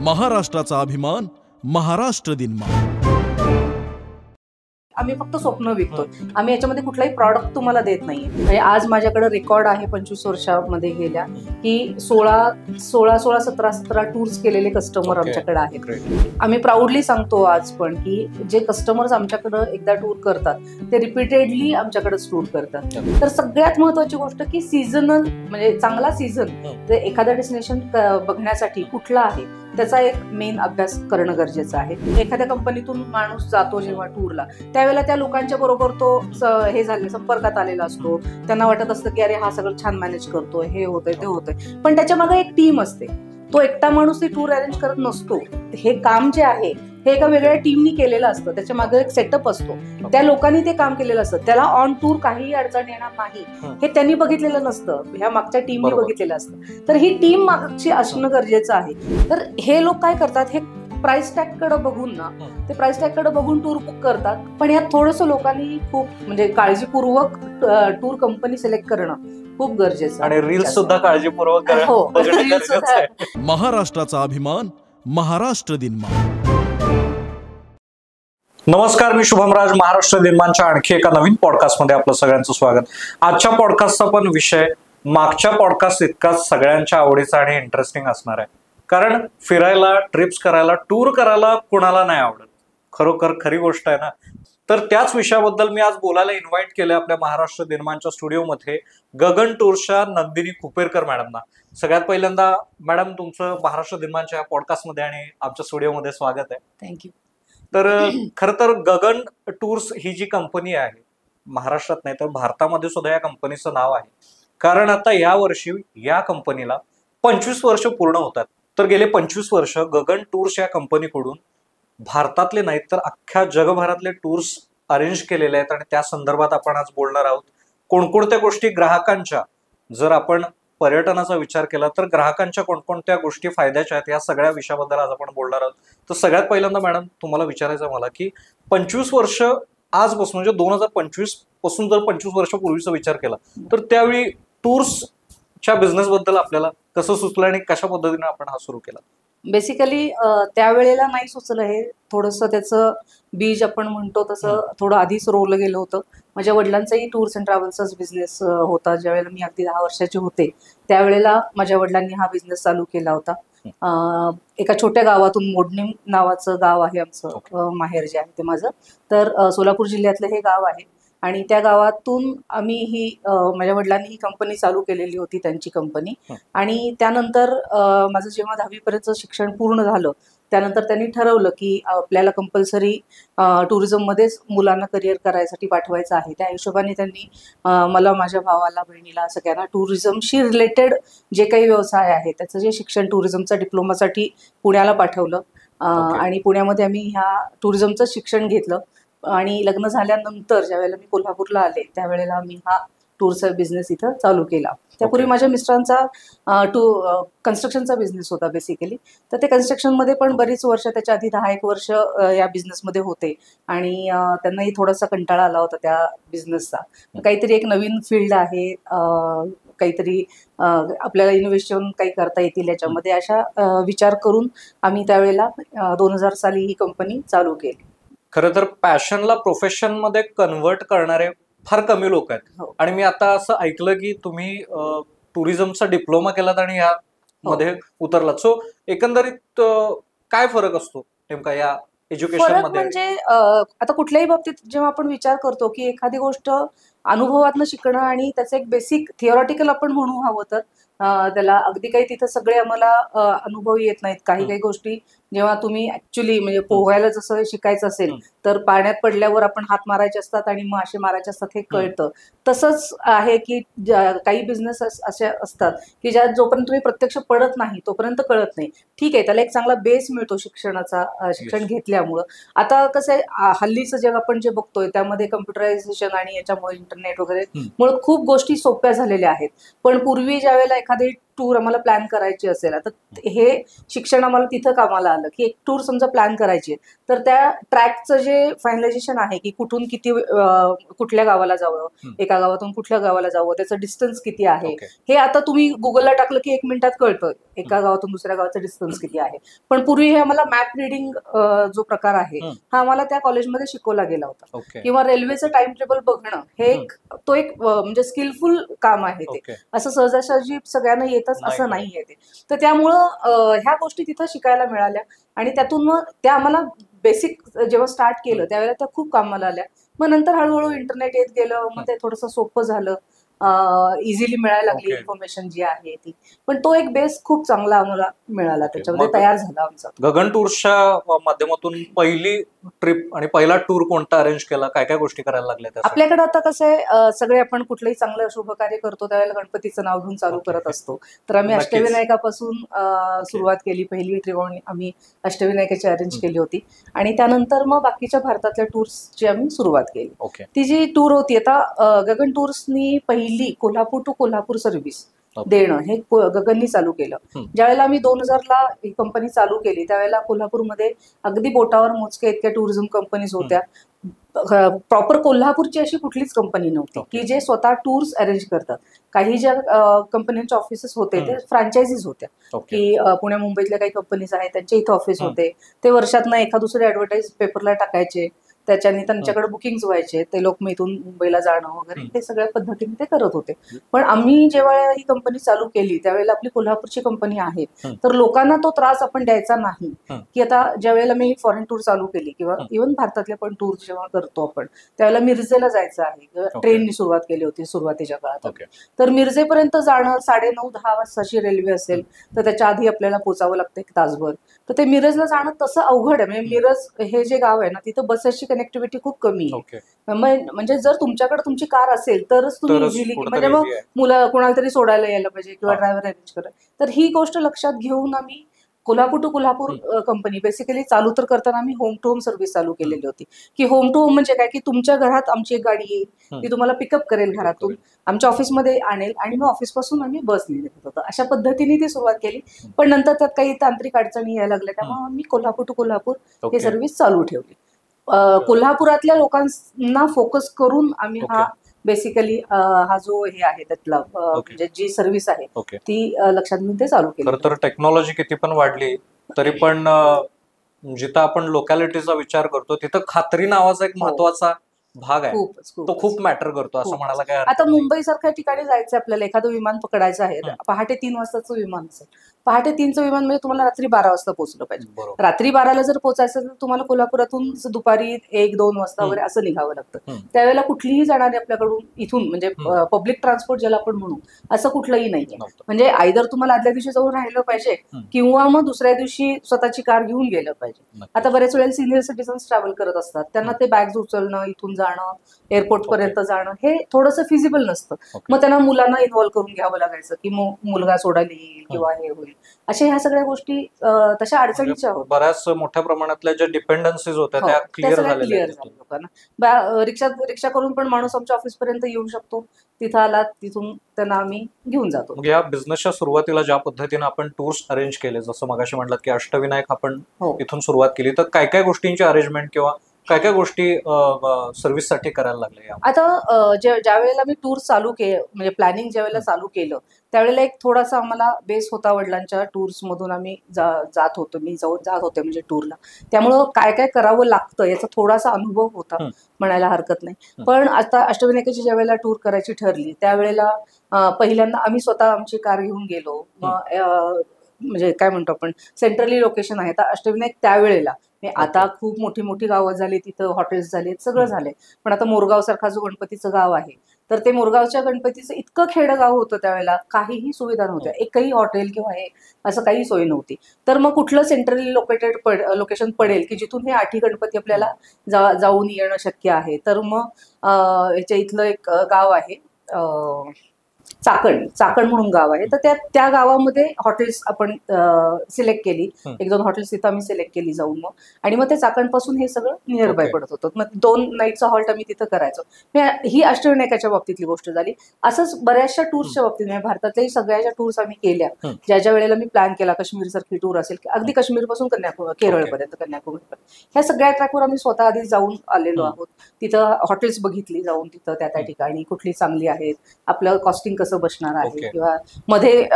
महाराष्ट्राचा अभिमान, महाराष्ट्र दिनमा. आम्ही फक्त स्वप्न विकतोय. आम्ही याच्यामध्ये कुठलाही प्रॉडक्ट तुम्हाला देत नाहीये. म्हणजे आज माझ्याकडे रेकॉर्ड आहे 25 वर्षामध्ये गेल्या की 17 टूर्स केलेले कस्टमर आमच्याकडे आहेत. आम्ही प्राऊडली सांगतो आज पण की जे कस्टमर्स आमच्याकडे एकदा टूर करतात ते रिपीटेडली आमच्याकडेच टूर करतात. तर सगळ्यात महत्वाची गोष्ट की सीझनल म्हणजे चांगला सीझन एखादा डेस्टिनेशन बघण्यासाठी कुठला आहे त्याचा एक मेन अभ्यास करणं गरजेचं आहे. एखाद्या कंपनीतून माणूस जातो जेव्हा टूरला त्यावेळेला त्या लोकांच्या बरोबर तो हे झाले संपर्कात आलेला असतो. त्यांना वाटत असतं की अरे हा सगळं छान मॅनेज करतोय, हे होतंय ते होतंय, पण त्याच्या मागे एक टीम असते. तो एकटा माणूस ती टूर अरेंज करत नसतो. हे काम जे आहे हे एका वेगळ्या टीमनी केलेलं असतं. त्याच्या मागे एक सेटअप असतो. त्या लोकांनी ते काम केलेलं असतं. त्याला ऑन टूर काहीही अडचण येणार नाही हे त्यांनी बघितलेलं नसतं. ह्या मागच्या टीमने बघितलेलं असतं. तर ही टीम मागची असणं गरजेचं आहे. तर हे लोक काय करतात, हे प्राइस टॅग कडे बघून ना ते प्राइस टॅग कडे बघून टूर बुक करतात. पण यात थोडंसं लोकांनी खूप म्हणजे काळजीपूर्वक टूर कंपनी सिलेक्ट करणं खूप गरजेचं आणि रील्स सुद्धा काळजीपूर्वक महाराष्ट्राचा अभिमान, महाराष्ट्र दिनमा. नमस्कार, मी शुभमराज. महाराष्ट्र दिनमानच्या आणखी एका नवीन पॉडकास्टमध्ये आपलं सगळ्यांचं स्वागत. आजच्या पॉडकास्टचा पण विषय मागच्या पॉडकास्ट इतकाच सगळ्यांच्या आवडीचा आणि इंटरेस्टिंग असणार आहे. कारण फिरायला, ट्रिप्स करायला, टूर करायला कुणाला नाही आवडत. खरोखर खरी गोष्ट आहे ना. तर त्याच विषयाबद्दल मी आज बोलायला इन्व्हाइट केलं आपल्या महाराष्ट्र दिनमानच्या स्टुडिओमध्ये गगन टूर्सच्या नंदिनी कुपेरकर मॅडमना. सगळ्यात पहिल्यांदा मॅडम तुमचं महाराष्ट्र दिनमानच्या पॉडकास्टमध्ये आणि आमच्या स्टुडिओमध्ये स्वागत आहे. थँक्यू. तर खरं तर गगन टूर्स ही जी कंपनी आहे महाराष्ट्रात नाही तर भारतामध्ये सुद्धा या कंपनीचं नाव आहे. कारण आता या वर्षी या कंपनीला 25 वर्ष पूर्ण होतात. तर गेले 25 वर्ष गगन टूर्स या कंपनीकडून भारतातले नाहीत तर अख्ख्या जगभरातले टूर्स अरेंज केलेले आहेत आणि त्या संदर्भात आपण आज बोलणार आहोत. कोणकोणत्या गोष्टी ग्राहकांच्या, जर आपण पर्यटनाचा विचार केला तर ग्राहकांच्या कोणकोणत्या गोष्टी फायद्याच्या आहेत या सगळ्या विषयाबद्दल आज आपण बोलणार आहोत. तर सगळ्यात पहिल्यांदा मॅडम तुम्हाला विचारायचं मला की 25 वर्ष आजपासून म्हणजे 2025 पासून जर 25 वर्षापूर्वीचा विचार केला तर त्यावेळी टूर्सच्या बिझनेस बद्दल आपल्याला कसं सुचलं आणि कशा पद्धतीने आपण हा सुरू केला? बेसिकली त्यावेळेला नाही सुचलं. हे थोडंसं त्याचं बीज आपण म्हणतो तसं थोडं आधीच रोवलं गेलं होतं. माझ्या वडिलांचाही टूर्स अँड ट्रॅव्हल्सचाच बिझनेस होता. ज्यावेळेला मी अगदी 10 वर्षाचे होते त्यावेळेला माझ्या वडिलांनी हा बिझनेस चालू केला होता. एका छोट्या गावातून, मोडणी नावाचं गाव आहे आमचं, माहेर जे आहे ते माझं. तर सोलापूर जिल्ह्यातलं हे गाव आहे आणि त्या गावातून आम्ही ही माझ्या वडिलांनी ही कंपनी चालू केलेली होती, त्यांची कंपनी. आणि त्यानंतर माझं जेव्हा 10वी पर्यंत शिक्षण पूर्ण झालं त्यानंतर त्यांनी ठरवलं की आपल्याला कंपल्सरी टुरिझममध्येच मुलांना करिअर करायसाठी पाठवायचं आहे. त्या हिशोबाने त्यांनी मला, माझ्या भावाला, बहिणीला, सगळ्यांना टुरिझमशी रिलेटेड जे काही व्यवसाय आहे त्याचं जे शिक्षण टुरिझमचा डिप्लोमासाठी पुण्याला पाठवलं. आणि पुण्यामध्ये आम्ही ह्या टुरिझमचं शिक्षण घेतलं. आणि लग्न झाल्यानंतर ज्यावेळेला मी कोल्हापूरला आले त्यावेळेला आम्ही हा टूरचा बिझनेस इथं चालू केला. त्यापूर्वी माझ्या मिस्टरांचा कन्स्ट्रक्शनचा बिझनेस होता बेसिकली. तर ते कन्स्ट्रक्शनमध्ये पण बरीच वर्ष, त्याच्या आधी 10-1 वर्ष या बिझनेसमध्ये होते आणि त्यांनाही थोडासा कंटाळा आला होता त्या बिझनेसचा. काहीतरी एक नवीन फील्ड आहे, काहीतरी आपल्याला इनोव्हेशन काही करता येतील याच्यामध्ये, अशा विचार करून आम्ही त्यावेळेला 2000 साली ही कंपनी चालू केली. खरं तर पॅशनला प्रोफेशन मध्ये कन्व्हर्ट करणारे फार कमी लोक आहेत. आणि मी आता असं ऐकलं की तुम्ही टुरिझमचा डिप्लोमा केलात आणि ह्यामध्ये उतरलात. सो एकंदरीत काय फरक असतो नेमका या एज्युकेशन मध्ये? म्हणजे आता कुठल्याही बाबतीत जेव्हा आपण विचार करतो की एखादी गोष्ट अनुभवातनं शिकणं आणि त्याचं एक बेसिक थिओरिटिकल आपण म्हणू हवं तर त्याला अगदी काही तिथं सगळे आम्हाला अनुभव येत नाहीत. काही काही गोष्टी जेव्हा तुम्ही ऍक्च्युली म्हणजे पोहायला जसं शिकायचं असेल तर पाण्यात पडल्यावर आपण हात मारायचे असतात आणि मासे मारायचे असतात हे कळतं. तसंच आहे की काही बिझनेस असे असतात की ज्यात जोपर्यंत तुम्ही प्रत्यक्ष पडत नाही तोपर्यंत कळत नाही. ठीक आहे, त्याला एक चांगला बेस मिळतो शिक्षणाचा, शिक्षण घेतल्यामुळं. आता कसं आहे, हल्लीचं जग आपण जे बघतोय त्यामध्ये कम्प्युटरायझेशन आणि याच्यामुळे इंटरनेट वगैरे मुळे खूप गोष्टी सोप्या झालेल्या आहेत. पण पूर्वी ज्यावेळेला एखादी टूर आम्हाला प्लॅन करायची असेल, आता हे शिक्षण आम्हाला तिथं कामाला आलं की एक टूर समजा प्लॅन करायची आहे, तर त्या ट्रॅकचं जे फायनलायझेशन आहे की कुठून किती कुठल्या गावाला जावं, एका गावातून कुठल्या गावाला जावं, त्याचं डिस्टन्स किती आहे, हे आता तुम्ही गुगलला टाकलं की 1 मिनिटात कळतं एका गावातून दुसऱ्या गावाचं डिस्टन्स किती आहे. पण पूर्वी हे आम्हाला मॅप रिडिंग जो प्रकार आहे हा आम्हाला त्या कॉलेजमध्ये शिकवला गेला होता. किंवा रेल्वेचं टाइम टेबल बघणं हे एक म्हणजे स्किलफुल काम आहे ते, असं सहजासहजी सगळ्यांना येतच असं नाहीये ते. तर त्यामुळं ह्या गोष्टी तिथं शिकायला मिळाल्या आणि त्यातून मग त्या आम्हाला बेसिक जेव्हा स्टार्ट केलं त्यावेळेला त्या खूप कामाला आल्या. मग नंतर हळूहळू इंटरनेट येत गेलं, मग ते थोडंसं सोपं झालं, इझिली मिळायला लागली इन्फॉर्मेशन जी आहे ती. पण तो एक बेस खूप चांगला आम्हाला मिळाला, त्याच्यामध्ये तयार झाला आमचा. गगन टूर्सच्या माध्यमातून पहिली ट्रिप आणि पहिला टूर कोणता अरेंज केला, काय काय गोष्टी करायला लागल्या? आपल्याकडे आता कसं आहे, सगळे आपण कुठलंही चांगलं शुभ कार्य करतो त्यावेळेला गणपतीचं नाव घेऊन चालू करत असतो. तर आम्ही अष्टविनायकापासून सुरुवात केली. पहिली ट्रिप आम्ही अष्टविनायकाची अरेंज केली होती आणि त्यानंतर मग बाकीच्या भारतातल्या टूर्सची आम्ही सुरुवात केली. ती जी टूर होती, आता गगन टूर्सनी पहिली कोल्हापूर टू कोल्हापूर सर्व्हिस देणं हे गगननी चालू केलं. ज्यावेळेला आम्ही 2000ला ही कंपनी चालू केली त्यावेळेला कोल्हापूरमध्ये अगदी बोटावर मोजक्या इतक्या टुरिझम कंपनीज होत्या. प्रॉपर कोल्हापूरची अशी कुठलीच कंपनी नव्हती की जे स्वतः टूर्स अरेंज करतात. काही ज्या कंपन्यांचे ऑफिसेस होते ते फ्रँचायझीज होत्या की पुण्या मुंबईतल्या काही कंपनीज आहेत त्यांचे इथे ऑफिस होते. ते वर्षातनं एका दुसरे ऍडव्हर्टाईज पेपरला टाकायचे, त्याच्याने त्यांच्याकडे बुकिंग्स व्हायचे, ते लोक मग इथून मुंबईला जाणं वगैरे ते सगळ्या पद्धतीने ते करत होते. पण आम्ही जेव्हा ही कंपनी चालू केली त्यावेळेला आपली कोल्हापूरची कंपनी आहे, तर लोकांना तो त्रास आपण द्यायचा नाही की आता ज्या वेळेला मी फॉरेन टूर चालू केली किंवा इव्हन भारतातले पण टूर जेव्हा करतो आपण त्यावेळेला मिरजेला जायचं आहे, ट्रेननी सुरुवात केली होती सुरुवातीच्या काळात. तर मिरजेपर्यंत जाणं 9:30-10 वाजताची रेल्वे असेल तर त्याच्या आधी आपल्याला पोचावं लागतं 1 तासभर. तर ते मिरजला जाणं तसं अवघड आहे. म्हणजे मिरज हे जे गाव आहे ना तिथं बसेसची कनेक्टिव्हिटी खूप कमी आहे. म्हणजे जर तुमच्याकडे तुमची कार असेल तरच तुम्ही इझिली, म्हणजे मग मुलं कोणाला तरी सोडायला यायला पाहिजे किंवा ड्रायव्हर अरेंज करा. तर ही गोष्ट लक्षात घेऊन आम्ही Kolhapur to Kolhapur company basically चालू तर करताना आम्ही होम टू होम सर्व्हिस चालू केलेली होती. की होम टू होम म्हणजे काय की तुमच्या घरात आमची एक गाडी येईल, ती तुम्हाला पिकअप करेल घरातून, आमच्या ऑफिसमध्ये आणेल आणि मग ऑफिसपासून आम्ही बसने नेत होतो. अशा पद्धतीने ती सुरुवात केली. पण नंतर त्यात काही तांत्रिक अडचणी यायला लागल्या त्यामुळे आम्ही कोल्हापूर टू कोल्हापूर हे सर्व्हिस चालू ठेवली. कोल्हापुरातल्या लोकांना फोकस करून आम्ही हा बेसिकली हा जो हे आहे त्यातला म्हणजे जी सर्व्हिस आहे ती लक्षात घेऊन ते चालू केली. तर टेक्नॉलॉजी किती पण वाढली तरी पण जिथं आपण लोकॅलिटीचा विचार करतो तिथं खात्री नावाचा एक महत्वाचा भाग आहे, तो खूप मॅटर करतो असं म्हणायला काय. आता मुंबई सारख्या ठिकाणी जायचं आपल्याला, एखादं विमान पकडायचं आहे, पहाटे 3 वाजताचं विमान असेल, पहाटे 3चं विमान म्हणजे तुम्हाला रात्री 12 वाजता पोहोचलं पाहिजे. रात्री 12ला जर पोहोचायचं तर तुम्हाला कोल्हापुरातून दुपारी 1-2 वाजता वगैरे असं निघावं लागतं. त्यावेळेला कुठलीही जाणारी आपल्याकडून इथून म्हणजे पब्लिक ट्रान्सपोर्ट ज्याला आपण म्हणू असं कुठलंही नाहीये. म्हणजे आयदर तुम्हाला आदल्या दिवशी जाऊन राहिलं पाहिजे किंवा मग दुसऱ्या दिवशी स्वतःची कार घेऊन गेलं पाहिजे. आता बऱ्याच वेळेला सिनियर सिटीजन्स ट्रॅव्हल करत असतात, त्यांना ते बॅग्स उचलणं, इथून जाणं, एअरपोर्ट पर्यंत जाणं हे थोडंसं फिजिबल नसतं. मग त्यांना मुलांना इन्व्हॉल्व्ह करून घ्यावं लागायचं की मुलगा सोडायला येईल किंवा हे होईल. अशा ह्या सगळ्या गोष्टी तशा अडचणीच्या होत्या. बऱ्याच मोठ्या प्रमाणातल्या ज्या डिपेंडन्सीज होत्या त्या क्लिअर झाल्या लोकांना. रिक्षा करून पण माणूस आमच्या ऑफिस पर्यंत येऊ शकतो, तिथं आला तिथून त्यांना आम्ही घेऊन जातो. या बिझनेसच्या सुरुवातीला ज्या पद्धतीने आपण टूर्स अरेंज केले, जसं मगाशी म्हटलं की अष्टविनायक आपण इथून सुरुवात केली, तर काय काय गोष्टींची अरेंजमेंट किंवा काय काय गोष्टी सर्व्हिस साठी करायला लागल्या? आता ज्या वेळेला मी टूर चालू केलं म्हणजे प्लॅनिंग ज्या वेळेला चालू केलं त्यावेळेला एक थोडासा आम्हाला बेस होता, वडिलांच्या टूर्स मधून आम्ही जात होतो, मी जात होते म्हणजे टूरला, त्यामुळं काय काय करावं लागतं याचा थोडासा अनुभव होता म्हणायला हरकत नाही. पण आता अष्टविनायकाची ज्या वेळेला टूर करायची ठरली त्यावेळेला पहिल्यांदा आम्ही स्वतः आमची कार घेऊन गेलो. म्हणजे काय म्हणतो आपण सेंट्रली लोकेशन आहे. आता अष्टविनायक त्यावेळेला आता खूप मोठी मोठी गावं झाली, तिथं हॉटेल्स झाले, सगळं झाले. पण आता मोरगाव सारखा जो गणपतीचं गाव आहे तर ते मोरगावच्या गणपतीचं इतकं खेडं गाव होतं त्यावेळेला, काहीही सुविधा नव्हत्या, एकही हॉटेल किंवा हे असं काही सोय नव्हती. तर मग कुठलं सेंट्रली लोकेशन पडेल की जिथून हे 8ही गणपती आपल्याला जाऊन येणं शक्य आहे. तर मग ह्याच्या इथलं एक गाव आहे चाकण म्हणून गाव आहे. तर त्या गावामध्ये हॉटेल्स आपण सिलेक्ट केली. 1-2 हॉटेल्स तिथं आम्ही सिलेक्ट केली जाऊन मग. आणि मग ते चाकणपासून हे सगळं नियर बाय पडत होतं. मग 2 नाईटचा हॉल्ट आम्ही तिथं करायचो. ही अष्टविनायकाच्या बाबतीतली गोष्ट झाली. असंच बऱ्याचशा टूर्सच्या बाबतीत म्हणजे भारतातल्याही सगळ्या टूर्स आम्ही केल्या. ज्या वेळेला मी प्लॅन केला, काश्मीर सारखी टूर असेल, अगदी काश्मीरपासून केरळपर्यंत, कन्याकुमारीपर्यंत, ह्या सगळ्या ट्रॅकवर आम्ही स्वतः आधी जाऊन आलेलो आहोत. तिथं हॉटेल्स बघितली जाऊन तिथं त्या ठिकाणी कुठली चांगली आहेत, आपलं कॉस्टिंग कसं बसणार आहे, किंवा मध्ये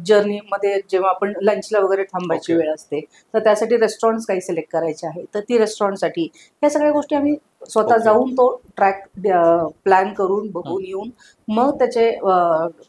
जर्नी मध्ये जेव्हा आपण लंचला वगैरे थांबायची वेळ असते तर त्यासाठी रेस्टॉरंट्स काही सिलेक्ट करायचे आहे, तर ती रेस्टॉरंटसाठी ह्या सगळ्या गोष्टी आम्ही स्वतः जाऊन तो ट्रॅक प्लॅन करून बघून येऊन मग त्याचे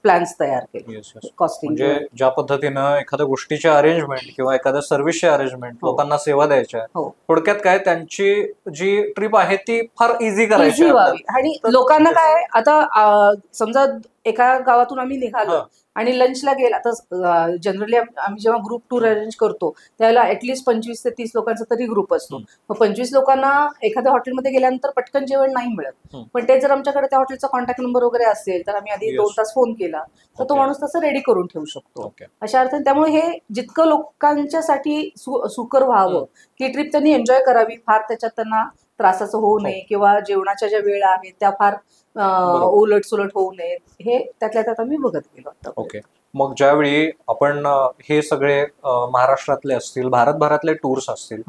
प्लॅन्स तयार केले. कॉस्टिंग म्हणजे ज्या पद्धतीनं एखाद्या गोष्टीची अरेंजमेंट किंवा एखाद्या सर्व्हिसची अरेंजमेंट, लोकांना सेवा द्यायच्या, थोडक्यात काय त्यांची जी ट्रिप आहे ती फार इझी करायची व्हावी. आणि लोकांना काय, आता समजा एका गावातून आम्ही निघालो आणि लंचला गेला तर जनरली आम्ही जेव्हा ग्रुप टूर अरेंज करतो त्यावेळेला ऍटलीस्ट 25 ते 30 लोकांचा तरी ग्रुप असतो. मग 25 लोकांना एखाद्या हॉटेलमध्ये गेल्यानंतर पटकन जेवण नाही मिळत. पण ते जर आमच्याकडे त्या हॉटेलचा कॉन्टॅक्ट नंबर वगैरे असेल तर आम्ही आधी 2 तास फोन केला तर तो माणूस तसं रेडी करून ठेवू शकतो अशा अर्थाने. त्यामुळे हे जितकं लोकांच्यासाठी सुकर व्हावं, की ट्रिप त्यांनी एन्जॉय करावी, फार त्याच्यात त्यांना त्रासाचं होऊ नये किंवा जेवणाच्या ज्या वेळा आहेत त्या फार उलट सुलट होऊ नयेत, हे त्यातल्या त्यात आम्ही बघत गेलो आता. ओके. मग ज्यावेळी आपण हे सगळे महाराष्ट्रातले असतील, भारतभरातले टूर्स असतील,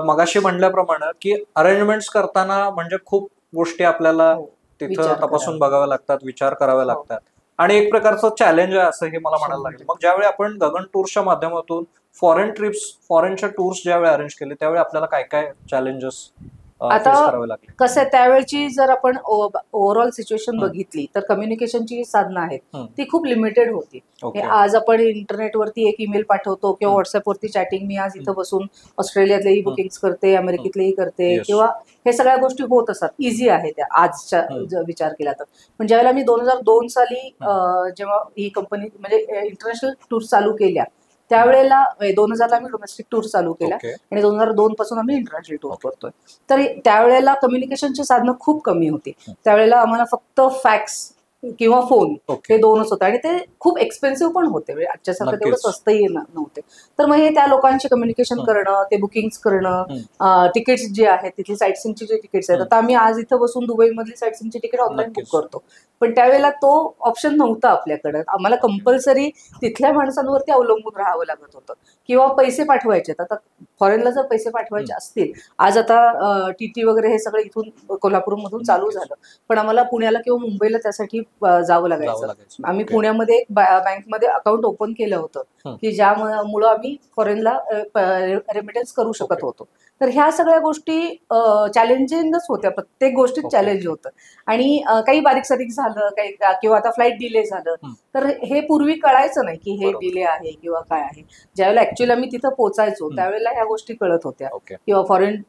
मगाशी म्हणल्याप्रमाणे की अरेंजमेंट्स करताना म्हणजे खूप गोष्टी आपल्याला तिथं तपासून बघाव्या लागतात, विचार करावे लागतात आणि एक प्रकारचं चॅलेंज आहे असं हे मला म्हणायला लागेल. मग ज्यावेळी आपण गगन टूर्सच्या माध्यमातून फॉरेन ट्रिप्स, फॉरेनच्या टूर्स ज्यावेळी अरेंज केले त्यावेळी आपल्याला काय काय चॅलेंजेस आता कसं आहे, त्यावेळची जर आपण ओव्हरऑल सिच्युएशन बघितली तर कम्युनिकेशनची जी साधनं आहेत ती खूप लिमिटेड होती. आज आपण इंटरनेटवरती एक ईमेल पाठवतो किंवा व्हॉट्सअपवरती चॅटिंग, मी आज इथं बसून ऑस्ट्रेलियातलेही बुकिंग करते, अमेरिकेतलेही करते, किंवा हे सगळ्या गोष्टी होत असतात. इझी आहे त्या आजच्या विचार केला तर. पण ज्यावेळेला मी 2002 साली जेव्हा ही कंपनी म्हणजे इंटरनॅशनल टूर चालू केल्या त्यावेळेला 2000ला आम्ही डोमेस्टिक टूर चालू केल्या आणि 2002 पासून आम्ही इंटरनॅशनल टूर करतोय. तर त्यावेळेला कम्युनिकेशनची साधनं खूप कमी होती. त्यावेळेला आम्हाला फक्त फॅक्स किंवा फोन हे 2च होते आणि ते खूप एक्सपेन्सिव्ह पण होते. आजच्यासारखं तेवढं स्वस्तही नव्हते. तर मग हे त्या लोकांशी कम्युनिकेशन करणं, ते बुकिंग करणं, तिकीट्स जे आहेत तिथली साईटसीइंगची जे तिकीट्स आहेत, आता आम्ही आज इथं बसून दुबई मधली साईटसीइंगची तिकीट ऑनलाईन बुक करतो, पण त्यावेळेला तो ऑप्शन नव्हता आपल्याकडे. आम्हाला कंपल्सरी तिथल्या माणसांवरती अवलंबून राहावं लागत होतं किंवा पैसे पाठवायचे. आता फॉरेनला जर पैसे पाठवायचे असतील, आज आता टीटी वगैरे हे सगळं इथून कोल्हापूरमधून चालू झालं, पण आम्हाला पुण्याला किंवा मुंबईला त्यासाठी जावं लागायचं. आम्ही पुण्यामध्ये एक बँकमध्ये अकाउंट ओपन केलं होतं की ज्यामुळं आम्ही फॉरेनला रेमिटन्स करू शकत होतो. तर ह्या सगळ्या गोष्टी चॅलेंजिंगच होत्या, प्रत्येक गोष्टीत चॅलेंज होतं. आणि काही बारीक सारीक झालं काही किंवा आता फ्लाईट डिले झालं तर हे पूर्वी कळायचं नाही की हे डिले आहे किंवा काय आहे. ज्यावेळेला ऍक्च्युअली आम्ही तिथं पोहोचायचो त्यावेळेला ह्या गोष्टी कळत होत्या. किंवा फॉरेन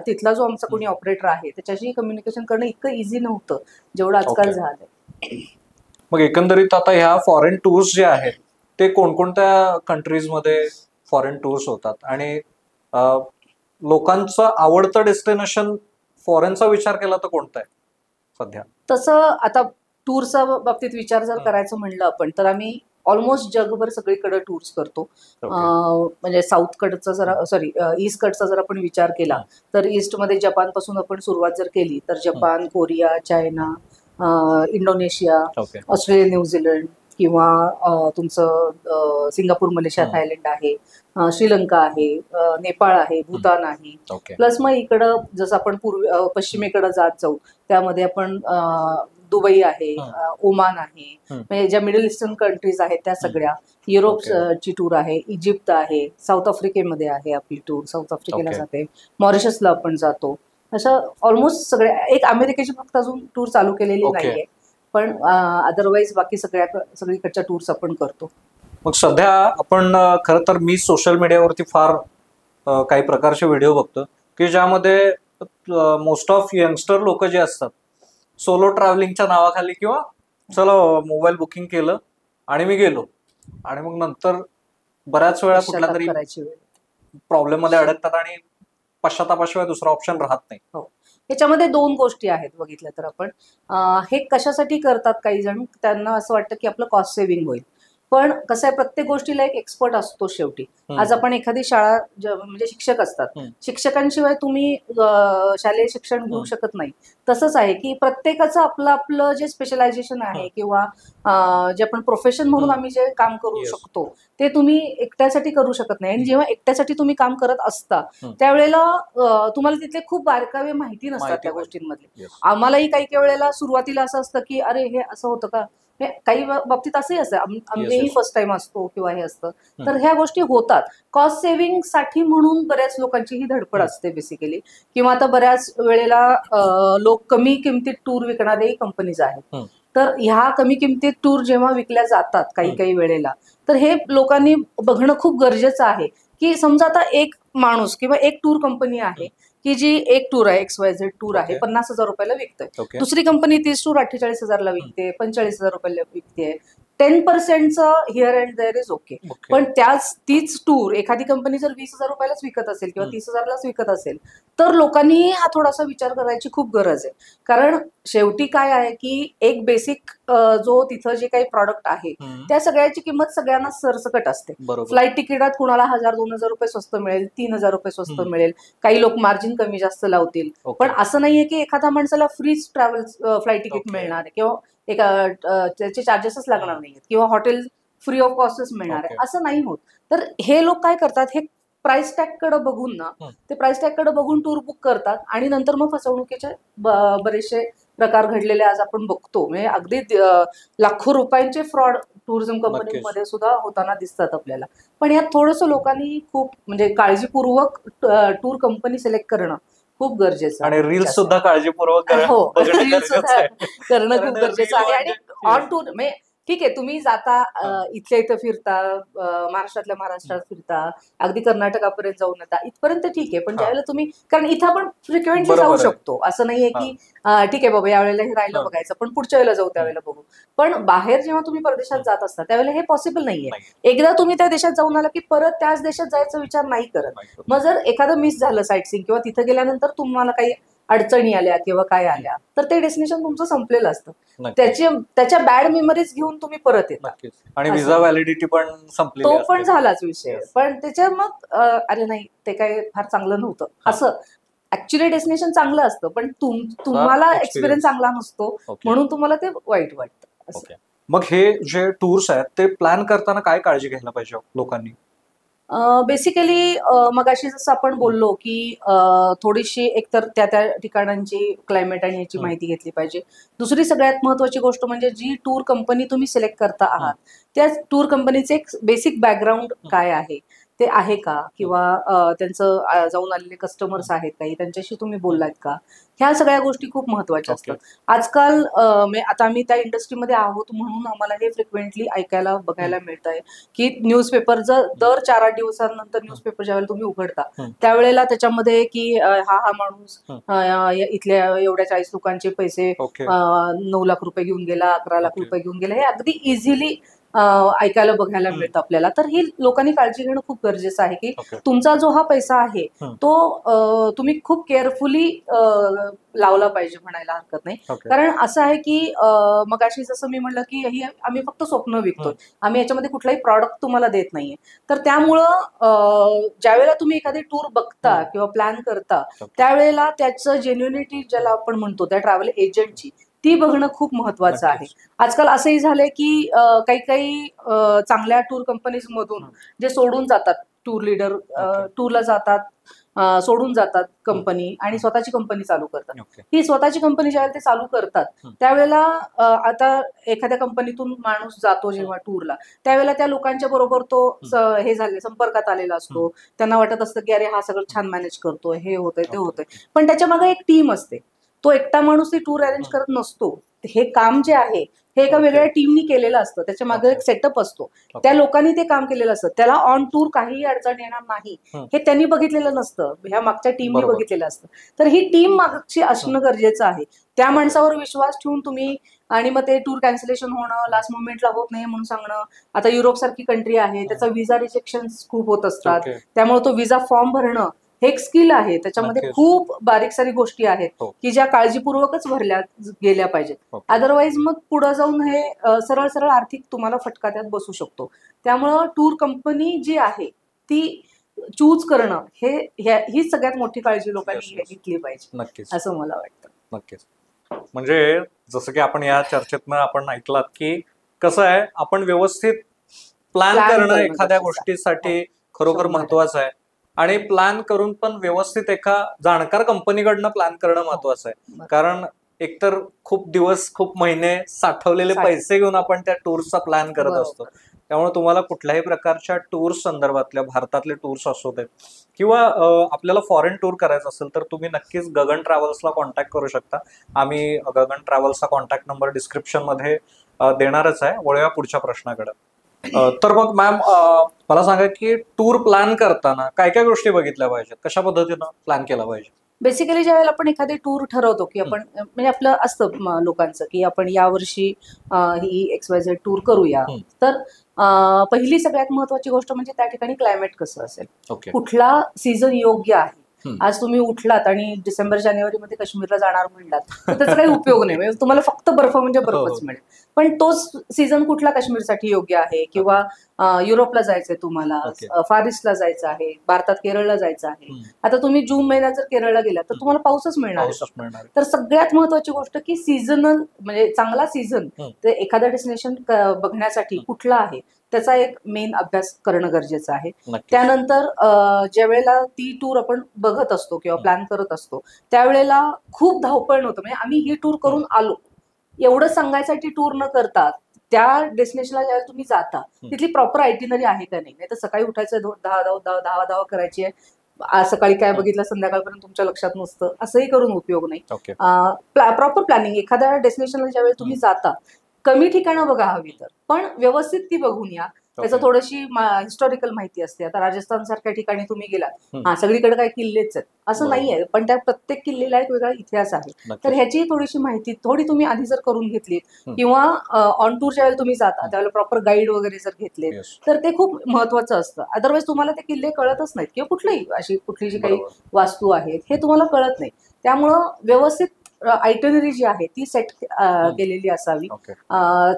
तिथला जो आमचा कोणी ऑपरेटर आहे त्याच्याशी कम्युनिकेशन करणं इतकं इझी नव्हतं जेवढं आजकाल झालंय. मग एकंदरीत आता ह्या फॉरेन टूर्स जे आहेत ते कोणकोणत्या कंट्रीजमध्ये फॉरेन टूर्स होतात आणि लोकांचं आवडतं डेस्टिनेशन फॉरेनचा विचार केला तर कोणतं आहे सध्या? तसं आता टूरच्या बाबतीत विचार जर करायचं म्हणलं आपण तर आम्ही ऑलमोस्ट जगभर सगळीकडे टूर्स करतो. म्हणजे साऊथ कडचा जरा ईस्ट कडचा जर आपण विचार केला तर ईस्टमध्ये जपान पासून आपण सुरुवात जर केली तर Japan, Korea, China, Indonesia, Australia, New Zealand किंवा तुमचं सिंगापूर, मलेशिया, थायलंड आहे, श्रीलंका आहे, नेपाळ आहे, भूतान आहे. प्लस मग इकडं जसं आपण पश्चिमेकडे जात जाऊ त्यामध्ये आपण दुबई आहे, ओमान आहे, म्हणजे ज्या मिडल ईस्टर्न कंट्रीज आहेत त्या सगळ्या, युरोपची टूर आहे, इजिप्त आहे, साऊथ आफ्रिकेमध्ये आहे आपली टूर, साऊथ आफ्रिकेला जाते, मॉरिशसला आपण जातो. असं ऑलमोस्ट सगळ्या, एक अमेरिकेची फक्त अजून टूर चालू केलेली नाहीये, पण अदरवाईज बाकी सगळीकडच्या टूर्स आपण करतो. मग सध्या आपण खरं तर मी सोशल मीडियावरती फार काही प्रकारचे व्हिडिओ बघतो की ज्यामध्ये मोस्ट ऑफ यंगस्टर लोक जे असतात सोलो ट्रॅव्हलिंगच्या नावाखाली किंवा चला मोबाईल बुकिंग केलं आणि मी गेलो आणि मग नंतर बऱ्याच वेळा कुठल्या तरी प्रॉब्लेम मध्ये अडकतात आणि पश्चातापाशिवाय दुसरा ऑप्शन राहत नाही. याच्यामध्ये दोन गोष्टी आहेत बघितल्या तर आपण. हे कशासाठी करतात काही जण, त्यांना असं वाटतं की आपलं कॉस्ट सेव्हिंग होईल. पण कसं आहे, प्रत्येक गोष्टीला एक एक्सपर्ट असतो शेवटी. आज आपण एखादी शाळा म्हणजे शिक्षक असतात, शिक्षकांशिवाय तुम्ही शालेय शिक्षण घेऊ शकत नाही. तसंच आहे की प्रत्येकाचं आपलं आपलं जे स्पेशलायझेशन आहे किंवा जे आपण प्रोफेशन म्हणून आम्ही जे काम करू शकतो ते तुम्ही एकट्यासाठी करू शकत नाही. आणि जेव्हा एकट्यासाठी तुम्ही काम करत असता त्यावेळेला तुम्हाला तिथले खूप बारकावे माहिती नसतात त्या गोष्टींमधले. आम्हालाही काही काही वेळेला सुरुवातीला असं असतं की अरे हे असं होतं का, काही बाबतीत असंही असतं, आम्हीही फर्स्ट टाइम असतो किंवा हे असतं. तर ह्या गोष्टी होतात. कॉस्ट सेव्हिंग साठी म्हणून बऱ्याच लोकांची ही धडपड असते बेसिकली. किंवा आता बऱ्याच वेळेला लोक कमी किमतीत टूर विकणारेही कंपनीज आहेत. तर ह्या कमी किमतीत टूर जेव्हा विकल्या जातात काही काही वेळेला, तर हे लोकांनी बघणं खूप गरजेचं आहे की समजा आता एक माणूस किंवा एक टूर कंपनी आहे की जी एक टूर आहे, XYZ टूर आहे, 50,000 रुपयाला विकतोय. दुसरी कंपनी 30 टूर 48,000ला विकते, 45,000 रुपयाला विकते. 10%चं here and there is okay. पण तीच टूर एखादी कंपनी जर 20,000 रुपयालाच विकत असेल किंवा 30,000लाच विकत असेल तर लोकांनी हा थोडासा विचार करायची खूप गरज आहे. कारण शेवटी काय आहे की एक बेसिक जो तिथं जे काही प्रॉडक्ट आहे त्या सगळ्याची किंमत सगळ्यांना सरसकट असते. फ्लाईट तिकिटात कुणाला 1,000-2,000 रुपये स्वस्त मिळेल, 3,000 रुपये स्वस्त मिळेल, काही लोक मार्जिन कमी जास्त लावतील. पण असं नाहीये की एखाद्या माणसाला फ्रीच ट्रॅव्हल फ्लाईट तिकीट मिळणार आहे किंवा त्याचे चार्जेसच लागणार नाहीत किंवा हॉटेल फ्री ऑफ कॉस्टच मिळणार आहे, असं नाही होत. तर हे लोक काय करतात, हे प्राइस टॅग कडे बघून ना, ते प्राइस टॅग कडे बघून टूर बुक करतात आणि नंतर मग फसवणुकीचे बरेचसे प्रकार घडलेले आज आपण बघतो. म्हणजे अगदी लाखो रुपयांचे फ्रॉड टुरिझम कंपनीमध्ये सुद्धा होताना दिसतात आपल्याला. पण यात थोडंसं लोकांनी खूप म्हणजे काळजीपूर्वक टूर कंपनी सिलेक्ट करणं खूप गरजेचं आहे. आणि रील्स सुद्धा काळजीपूर्वक करणं खूप गरजेचं आहे. आणि ऑन टूर म्हणजे ठीक आहे, तुम्ही जाता इथल्या इथं फिरता, महाराष्ट्रात फिरता, अगदी कर्नाटकापर्यंत जाऊन येता, इथपर्यंत ठीक आहे. पण ज्यावेळेला तुम्ही, कारण इथं आपण फ्रिक्वेंटली जाऊ शकतो, असं नाहीये की ठीक आहे बाबा यावेळेला हे राहिलं बघायचं पण पुढच्या वेळेला जाऊ त्यावेळेला बघू. पण बाहेर जेव्हा तुम्ही परदेशात जात असता त्यावेळेला हे पॉसिबल नाहीये. एकदा तुम्ही त्या देशात जाऊन आला की परत त्याच देशात जायचा विचार नाही करत. मग जर एखादं मिस झालं साईट सीइंग किंवा तिथं गेल्यानंतर तुम्हाला काही अडचणी आल्या किंवा काय आल्या तर ते डेस्टिनेशन तुमचं संपलेलं असतं. त्याच्या बॅड मेमरीज घेऊन तुम्ही परत येता. आणि विजा व्हॅलिडिटी पण संपली, तो पण झालाच विषय. पण त्याच्या मग अरे नाही ते काय फार चांगलं नव्हतं असं. ऍक्च्युली डेस्टिनेशन चांगलं असतं पण तुम्हाला एक्सपिरियन्स चांगला नसतो म्हणून तुम्हाला ते वाईट वाटतं. मग हे जे टूर्स आहेत ते प्लॅन करताना काय काळजी घ्यायला पाहिजे लोकांनी? बेसिकली मगाशी जसं आपण बोललो की थोडीशी एकतर त्या त्या ठिकाणांची क्लायमेट आणि याची माहिती घेतली पाहिजे. दुसरी सगळ्यात महत्वाची गोष्ट म्हणजे जी टूर कंपनी तुम्ही सिलेक्ट करता आहात त्या टूर कंपनीचे एक बेसिक बॅकग्राऊंड काय आहे ते आहे का, किंवा त्यांचं जाऊन आलेले कस्टमर्स आहेत काही, त्यांच्याशी तुम्ही बोललात का, ह्या सगळ्या गोष्टी खूप महत्वाच्या असतात. आजकाल आता आम्ही त्या इंडस्ट्रीमध्ये आहोत म्हणून आम्हाला हे फ्रिक्वेंटली ऐकायला बघायला मिळतंय की न्यूजपेपर दर 4-8 दिवसांनंतर न्यूजपेपर ज्यावेळेला तुम्ही उघडता त्यावेळेला त्याच्यामध्ये की हा माणूस इथल्या एवढ्या 40 लोकांचे पैसे 9 लाख रुपये घेऊन गेला, 11 लाख रुपये घेऊन गेला, हे अगदी इझिली ऐकायला बघायला मिळतं आपल्याला. तर ही लोकांनी काळजी घेणं खूप गरजेचं आहे की तुमचा जो हा पैसा आहे तो तुम्ही खूप केअरफुली लावला पाहिजे म्हणायला हरकत नाही. कारण असं आहे की मगाशी जसं मी म्हणलं की ही आम्ही फक्त स्वप्न विकतोय, आम्ही याच्यामध्ये कुठलाही प्रॉडक्ट तुम्हाला देत नाहीये. तर त्यामुळं ज्यावेळेला तुम्ही एखादी टूर बघता किंवा प्लॅन करता त्यावेळेला त्याचं जेन्युनिटी ज्याला आपण म्हणतो त्या ट्रॅव्हल एजंटची ती बघणं खूप महत्वाचं आहे. आजकाल असंही झालंय की काही काही चांगल्या टूर कंपनीज मधून जे सोडून जातात, टूर लीडर टूरला जातात, सोडून जातात कंपनी आणि स्वतःची कंपनी चालू करतात. ही स्वतःची कंपनी ज्यावेळेला ते चालू करतात त्यावेळेला आता एखाद्या कंपनीतून माणूस जातो जेव्हा टूरला त्यावेळेला त्या लोकांच्या बरोबर तो हे झाले संपर्कात आलेला असतो. त्यांना वाटत असतं की अरे हा सगळं छान मॅनेज करतोय, हे होतंय ते होतंय. पण त्याच्या मागे एक टीम असते. तो एकटा माणूस ती टूर अरेंज करत नसतो. हे काम जे आहे हे एका वेगळ्या टीमनी केलेलं असतं, त्याच्या मागे एक सेटअप असतो, त्या लोकांनी ते काम केलेलं असतं. त्याला ऑन टूर काहीही अडचण येणार नाही हे त्यांनी बघितलेलं नसतं, ह्या मागच्या टीमने बघितलेलं असतं. तर ही टीम मागची असणं गरजेचं आहे. त्या माणसावर विश्वास ठेवून तुम्ही आणि मग ते टूर कॅन्सलेशन होणं, लास्ट मोमेंटला होत नाही म्हणून सांगणं. आता युरोप सारखी कंट्री आहे, त्याचा व्हिसा रिजेक्शन खूप होत असतात, त्यामुळे तो व्हिसा फॉर्म भरणं हे एक स्किल आहे, त्याच्यामध्ये नक्कीच. खूप बारीक सारी गोष्टी आहेत हो. की ज्या काळजीपूर्वकच भरल्या गेल्या पाहिजेत. ओके. अदरवाईज मग पुढे जाऊन हे सरळ सरळ आर्थिक तुम्हाला फटका त्यात बसू शकतो. त्यामुळं टूर कंपनी जी आहे ती चूज करणं ही सगळ्यात मोठी काळजी लोकांनी Yes. घेतली पाहिजे, नक्कीच असं मला वाटतं. नक्कीच. म्हणजे जसं की आपण या चर्चेतनं आपण ऐकलात की कसं आहे, आपण व्यवस्थित प्लॅन Plan करणं करणं एखाद्या गरजेचं गोष्टीसाठी खरोखर 100% महत्वाचं आहे. आणि प्लॅन करून पण व्यवस्थित एका जाणकार कंपनीकडनं प्लॅन करणं महत्वाचं आहे. बरोबर. कारण एकतर खूप दिवस खूप महिने साठवलेले पैसे घेऊन आपण त्या टूरचा प्लॅन करत असतो. बरोबर. त्यामुळे तुम्हाला कुठल्याही प्रकारच्या टूर्स संदर्भातल्या भारतातले टूर्स असू देत किंवा आपल्याला फॉरेन टूर करायचं असेल तर तुम्ही नक्कीच गगन ट्रॅव्हल्सला कॉन्टॅक्ट करू शकता. आम्ही गगन ट्रॅव्हल्सचा कॉन्टॅक्ट नंबर डिस्क्रिप्शन मध्ये देणारच आहे. वळूया पुढच्या प्रश्नाकडे. तर मग मॅम मला सांगा की टूर प्लॅन करताना काय काय गोष्टी बघितल्या पाहिजेत, कशा पद्धतीनं प्लॅन केला पाहिजे? बेसिकली ज्या वेळेला आपण एखादी टूर ठरवतो की आपण म्हणजे आपलं असतं लोकांचं की आपण यावर्षी ही XYZ टूर करूया, हम्म. तर पहिली सगळ्यात महत्वाची गोष्ट म्हणजे त्या ठिकाणी क्लायमेट कसं असेल, ओके. कुठला सीझन योग्य आहे. हम्म. आज तुम्ही उठलात आणि डिसेंबर जानेवारी मध्ये काश्मीरला जाणार म्हणलात तर त्याचा काही उपयोग नाही. म्हणजे तुम्हाला फक्त बर्फ म्हणजे बर्फच हो. मिळेल. पण तोच सीझन कुठला काश्मीरसाठी योग्य आहे, किंवा युरोपला जायचंय तुम्हाला, ओके. फार ईस्टला जायचं आहे, भारतात केरळला जायचं आहे. हम्म. आता तुम्ही जून महिन्यात जर केरळला गेलात तर तुम्हाला पाऊसच मिळणार आहे. पाऊसच मिळणार आहे. तर सगळ्यात महत्वाची गोष्ट की सीझनल म्हणजे चांगला सीझन हम्म. ते एखादं डेस्टिनेशन बघण्यासाठी कुठला आहे त्याचा एक मेन अभ्यास करणं गरजेचं आहे. नक्कीच. त्यानंतर ज्या वेळेला ती टूर आपण बघत असतो किंवा प्लॅन करत असतो त्यावेळेला खूप धावपळ नव्हतं. म्हणजे आम्ही ही टूर करून आलो एवढं सांगायसाठी टूर न करता त्या डेस्टिनेशनला ज्यावेळेला तुम्ही जाता तिथली प्रॉपर आयटिनरी आहे का नाही. तर सकाळी उठायचं धावा करायची आहे, आज सकाळी काय बघितलं संध्याकाळपर्यंत तुमच्या लक्षात नसतं, असंही करून उपयोग नाही. ओके. प्रॉपर प्लॅनिंग एखाद्या डेस्टिनेशनला ज्यावेळेला तुम्ही जाता कमी ठिकाणं बघा हवी तर, पण व्यवस्थित ती बघून या. त्याचं ओके. थोडीशी हिस्टॉरिकल माहिती असते. आता राजस्थान सारख्या ठिकाणी तुम्ही गेलात, हम्म. सगळीकडे काय किल्लेच आहेत असं बरोबर. नाहीये, पण त्या प्रत्येक किल्ल्याला एक वेगळा इतिहास आहे. तर नक्कीच. ह्याची थोडीशी माहिती थोडी तुम्ही आधी जर करून घेतली हम्म. किंवा ऑन टूर ज्यावेळेला तुम्ही जाता त्यावेळेला प्रॉपर गाईड वगैरे जर घेतले Yes. तर ते खूप महत्वाचं असतं. अदरवाईज तुम्हाला ते किल्ले कळतच नाहीत किंवा कुठली जी काही बरोबर. वास्तू आहेत हे तुम्हाला कळत नाही. त्यामुळं व्यवस्थित आयटनरी जी आहे ती सेट केलेली असावी. ओके.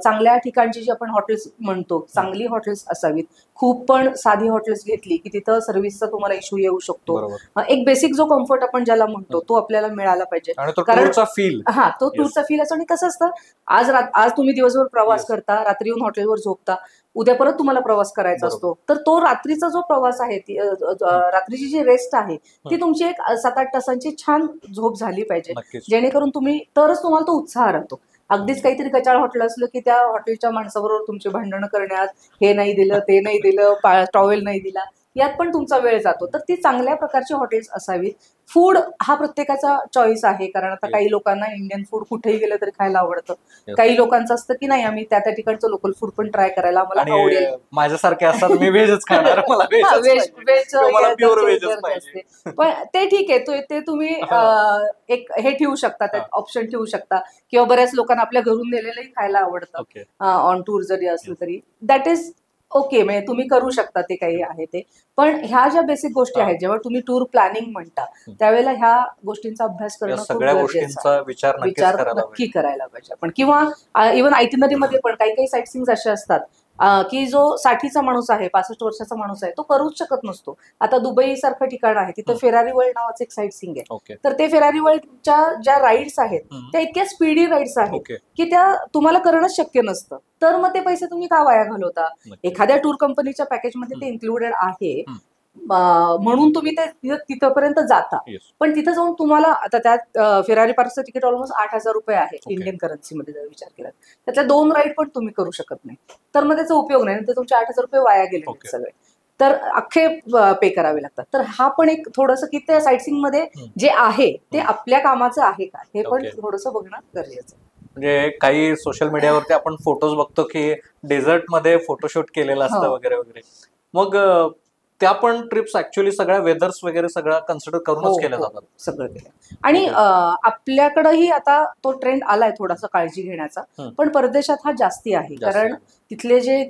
चांगल्या ठिकाणची जी आपण हॉटेल्स म्हणतो चांगली हॉटेल्स असावीत. खूप पण साधी हॉटेल्स घेतली की तिथं सर्व्हिसचा तुम्हाला इश्यू येऊ शकतो. बरोबर. एक बेसिक जो कम्फर्ट आपण ज्याला म्हणतो तो आपल्याला मिळाला पाहिजे. आणि तो कारण- टूरचा फील. हा तो Yes. टूरचा फील असतो. आणि कसं असतं आज तुम्ही दिवसभर प्रवास Yes. करता, रात्री येऊन हॉटेलवर झोपता, उद्या परत तुम्हाला प्रवास करायचा बरोबर. असतो. तर तो रात्रीचा जो प्रवास आहे रात्रीची जी रेस्ट आहे ती तुमची एक 7-8 तासांची छान झोप झाली पाहिजे, नक्कीच. जेणेकरून तरच तुम्हाला तो उत्साह राहतो. अगदीच काहीतरी कचाळ हॉटेल असलं की त्या हॉटेलच्या माणसाबरोबर तुमचे भांडणं करण्यात, हे नाही दिलं ते नाही दिलं, टॉवेल नाही दिला, यात पण तुमचा वेळ जातो. तर ती चांगल्या प्रकारची हॉटेल्स असावीत. फूड हा प्रत्येकाचा चॉईस आहे, कारण आता Yes. काही लोकांना इंडियन फूड कुठेही गेलं तरी खायला आवडतं. Yes. काही लोकांचं असतं की नाही आम्ही त्या ठिकाणचं लोकल फूड पण ट्राय करायला आम्हाला आणि आवडेल. माझ्यासारखे असतात मी व्हेजच खाणार, मला मला प्युअर व्हेजच पाहिजे. पण ते ठीक आहे, ते तुम्ही एक हे ठेवू शकता, त्यात ऑप्शन ठेवू शकता. किंवा बऱ्याच लोकांना आपल्या घरून नेलेलंही खायला आवडतं ओके. ऑन टूर जरी असलं तरी दॅट इज ओके. म्हणजे तुम्ही करू शकता, ते काही आहे ते. पण ह्या ज्या बेसिक गोष्टी आहेत जेव्हा तुम्ही टूर प्लॅनिंग म्हणता त्यावेळेला ह्या गोष्टींचा अभ्यास या करणं खूप सगळ्या गरजेचं आहे. गोष्टींचा विचार नक्कीच करायला नक्की करायला पाहिजे आपण. किंवा इव्हन आयटिनरी मध्ये पण काही साईट सीन्स असे असतात की जो 60चा माणूस आहे, 65 वर्षाचा माणूस आहे, तो करूच शकत नसतो. आता दुबई सारखं ठिकाण आहे, तिथं फेरारी वर्ल्ड नावाचं एक साईट सीइंग आहे. ओके. तर ते फेरारी वर्ल्डच्या ज्या राईड्स आहेत त्या इतक्या स्पीडी राईड्स आहेत ओके. की त्या तुम्हाला करणंच शक्य नसतं. तर मग ते पैसे तुम्ही का वाया घालवता? एखाद्या टूर कंपनीच्या पॅकेजमध्ये ते इन्क्लुडेड आहे म्हणून तुम्ही ते तिथपर्यंत जाता. Yes. पण तिथं जाऊन तुम्हाला आता त्यात फेरारी पार्कचं तिकीट ऑलमोस्ट 8,000 रुपये आहे इंडियन करन्सीमध्ये जर विचार केला. त्यातल्या 2 राईड पण तुम्ही करू शकत नाही. तर मग त्याचा उपयोग नाही. तर तुमचे 8,000 रुपये वाया गेले Okay. सगळे. तर अख्खे पे करावे लागतात. तर हा पण एक थोडंसं की त्या साईटसिंग मध्ये जे आहे ते आपल्या कामाचं आहे का हे पण Okay. थोडंसं बघणं गरजेचं आहे. म्हणजे काही सोशल मीडियावरती आपण फोटोज बघतो की डेझर्ट मध्ये फोटोशूट केलेलं असतं हो. वगैरे वगैरे. मग त्या पण ट्रिप्स ऍक्च्युअली सगळ्या वेदर्स वगैरे सगळं कन्सिडर करूनच केल्या हो, जातात. सगळं केलं. आणि आपल्याकडंही आता तो ट्रेंड आलाय थोडासा काळजी घेण्याचा, पण परदेशात हा जास्ती आहे. जास्ती कारण आहे. तिथले जे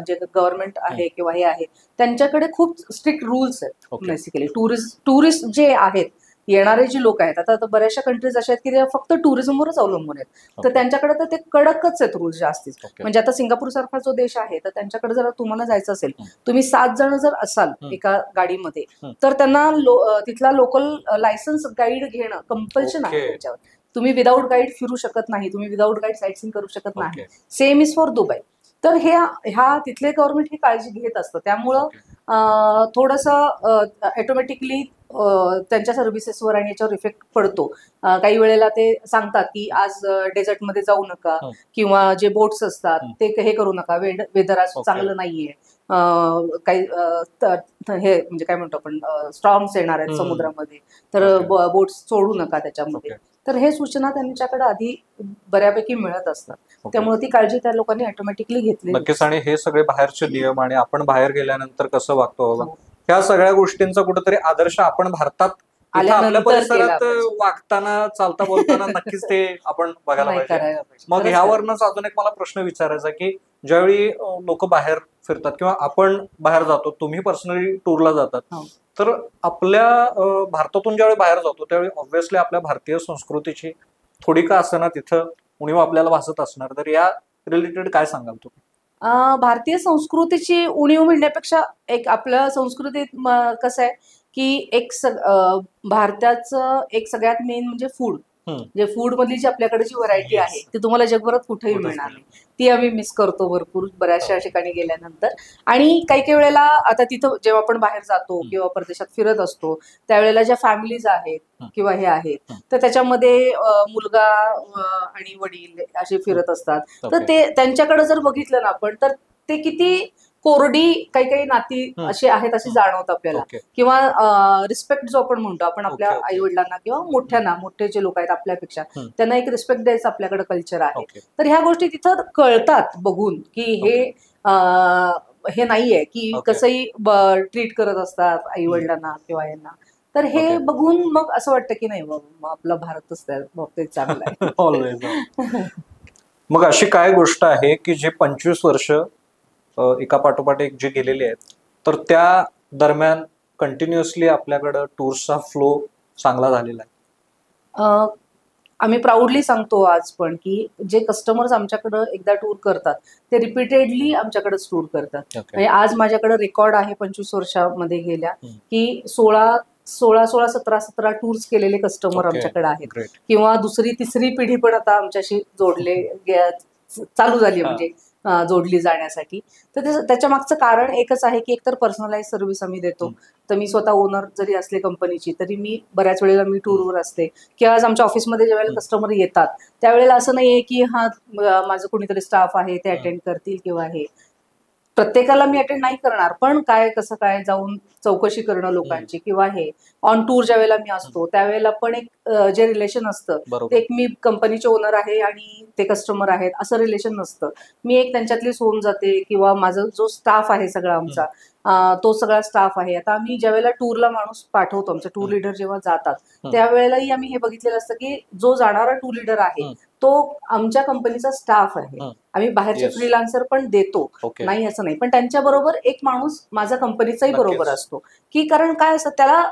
जे गव्हर्नमेंट आहे किंवा हे आहे त्यांच्याकडे खूप स्ट्रिक्ट रूल्स आहेत Okay. बेसिकली. टुरिस्ट जे आहेत, येणारे जे लोक आहेत, आता बऱ्याचशा कंट्रीज अशा आहेत की ते फक्त टुरिझमवरच अवलंबून आहेत, तर Okay. त्यांच्याकडे तर ते कडकच आहेत रूल्स जास्तीच. Okay. म्हणजे आता सिंगापूर सारखा जो देश आहे तर त्यांच्याकडे जर तुम्हाला जायचं असेल, हं. तुम्ही 7 जण जर असाल हं. एका गाडीमध्ये, हं. तर त्यांना तिथला लोकल लायसन्स गाईड घेणं कंपल्शन आहे Okay. त्यांच्यावर. तुम्ही विदाऊट गाईड फिरू शकत नाही, तुम्ही विदाऊट गाईड साईट सीइंग करू शकत नाही. Okay. Same is for Dubai. तर ह्या तिथले गव्हर्नमेंट ही काळजी घेत असतं, त्यामुळं Okay. थोडंसं ऑटोमॅटिकली त्यांच्या सर्व्हिसेसवर आणि याच्यावर इफेक्ट पडतो. काही वेळेला ते सांगतात की आज डेझर्टमध्ये जाऊ नका, हं. किंवा जे बोट्स असतात हं. ते हे करू नका, वेदर आज Okay. चांगलं नाहीये, काही हे म्हणजे काय म्हणतो आपण, स्टॉर्म्स येणार आहेत हम्म. समुद्रामध्ये, तर Okay. बोट्स सोडू नका त्याच्यामध्ये. Okay. तर हे सूचना त्यांच्याकडे आधी बऱ्यापैकी मिळत असतात, Okay. त्यामुळे ती काळजी त्या लोकांनी ऑटोमॅटिकली घेतली. नक्कीच. आणि हे सगळे बाहेरचे नियम आणि आपण बाहेर गेल्यानंतर कसं वागतो बाबा, हो. ह्या सगळ्या गोष्टींचा कुठेतरी आदर्श आपण भारतात इथं आपल्या आल्यानंतर परिसरात केला पाहिजे. वागताना चालता बोलताना नक्कीच ते आपण बघायला नाही पाहिजे. करायला पाहिजे. मग खरंच ह्यावरनच अजून एक मला प्रश्न विचारायचा की ज्यावेळी लोक बाहेर फिरतात किंवा आपण बाहेर जातो, तुम्ही पर्सनली टूरला जातात, हो. तर आपल्या भारतातून ज्यावेळी बाहेर जातो त्यावेळी ऑब्व्हियसली आपल्या भारतीय संस्कृतीची थोडी का असणार तिथं उणीव आपल्याला भासत असणार, तर या रिलेटेड काय सांगाल तुम्ही? भारतीय संस्कृतीची उणीव म्हणण्यापेक्षा एक आपल्या संस्कृतीत कसं आहे की भारताचं एक सगळ्यात मेन म्हणजे फूड. हम्म. जे फूड मधली जी आपल्याकडे जी व्हरायटी Yes. आहे ती तुम्हाला जगभरात कुठेही कुठंच मिळणार नाही. नाही. ती आम्ही मिस करतो भरपूर बऱ्याचशा हो. ठिकाणी गेल्यानंतर. आणि काही काही वेळेला आता तिथं जेव्हा आपण बाहेर जातो हम्म. किंवा परदेशात फिरत असतो, त्यावेळेला ज्या फॅमिलीज आहेत हम्म. किंवा हे आहेत, हम्म. तर त्याच्यामध्ये मुलगा आणि वडील असे फिरत असतात. तर Okay. ते त्यांच्याकडे जर बघितलं ना आपण, तर ते किती कोरडी काही काही नाती हम्म. अशी आहेत अशी जाणवत आपल्याला. Okay. किंवा रिस्पेक्ट जो आपण म्हणतो, आपण आपल्या Okay, okay. आई वडिलांना किंवा मोठे जे लोक आहेत आपल्यापेक्षा, हम्म. त्यांना एक रिस्पेक्ट द्यायचं आपल्याकडे कल्चर आहे. Okay. तर ह्या गोष्टी तिथं कळतात बघून की हे नाहीये की Okay. कसंही ट्रीट करत असतात आई वडिलांना किंवा यांना. तर हे Okay. बघून मग असं वाटतं की नाही बाबा, मग आपला भारतच त्या बाबतीत चांगला आहे. Always. मग अशी काय गोष्ट आहे की जे 25 वर्ष एका पाठोपाठ एक जे गेलेले आहेत, तर त्या दरम्यान कंटिन्युअसली आपल्याकडं टूर्सचा फ्लो चांगला झालेला आहे? आम्ही प्राऊडली सांगतो आज पण की जे कस्टमर्स आमच्याकडे एकदा टूर करतात ते रिपीटेडली आमच्याकडेच टूर करतात. Okay. म्हणजे आज माझ्याकडे रेकॉर्ड आहे 25 वर्षामध्ये गेल्या हम्म. की 17 टूर्स केलेले कस्टमर Okay. आमच्याकडे आहेत. Great. किंवा दुसरी तिसरी पिढी पण आता आमच्याशी चालू झाली, म्हणजे जोडली जाण्यासाठी. तर त्याच्या मागचं कारण एकच आहे की एकतर पर्सनलाइज सर्व्हिस आम्ही देतो. तर मी स्वतः ओनर जरी असले कंपनीची, तरी मी बऱ्याच वेळेला मी टूरवर असते. किंवा आज आमच्या ऑफिसमध्ये ज्यावेळेला कस्टमर येतात त्यावेळेला असं नाहीये की माझं कोणीतरी स्टाफ आहे ते अटेंड करतील किंवा हे. प्रत्येकाला मी अटेंड नाही करणार, पण काय कसं काय जाऊन चौकशी करणं लोकांची किंवा हे ऑन टूर ज्या वेळेला मी असतो त्यावेळेला पण एक जे रिलेशन असतं ते बरोबर. एक मी कंपनीचे ओनर आहे आणि ते कस्टमर आहेत असं रिलेशन नसतं. मी एक त्यांच्यातलीच होऊन जाते. किंवा माझा जो स्टाफ आहे सगळा आमचा, तो सगळा स्टाफ आहे. आता आम्ही ज्या वेळेला टूरला माणूस पाठवतो, आमचे टूर लिडर जेव्हा जातात त्यावेळेलाही आम्ही हे बघितलेलं असतं की जो जाणारा टूर लिडर आहे तो आमच्या कंपनीचा स्टाफ आहे. आम्ही बाहेरचे Yes. फ्रीलान्सर पण देतो, Okay. नाही असं नाही, पण त्यांच्याबरोबर एक माणूस माझा कंपनीचाही नक्कीच. बरोबर असतो. की कारण काय असतं, त्याला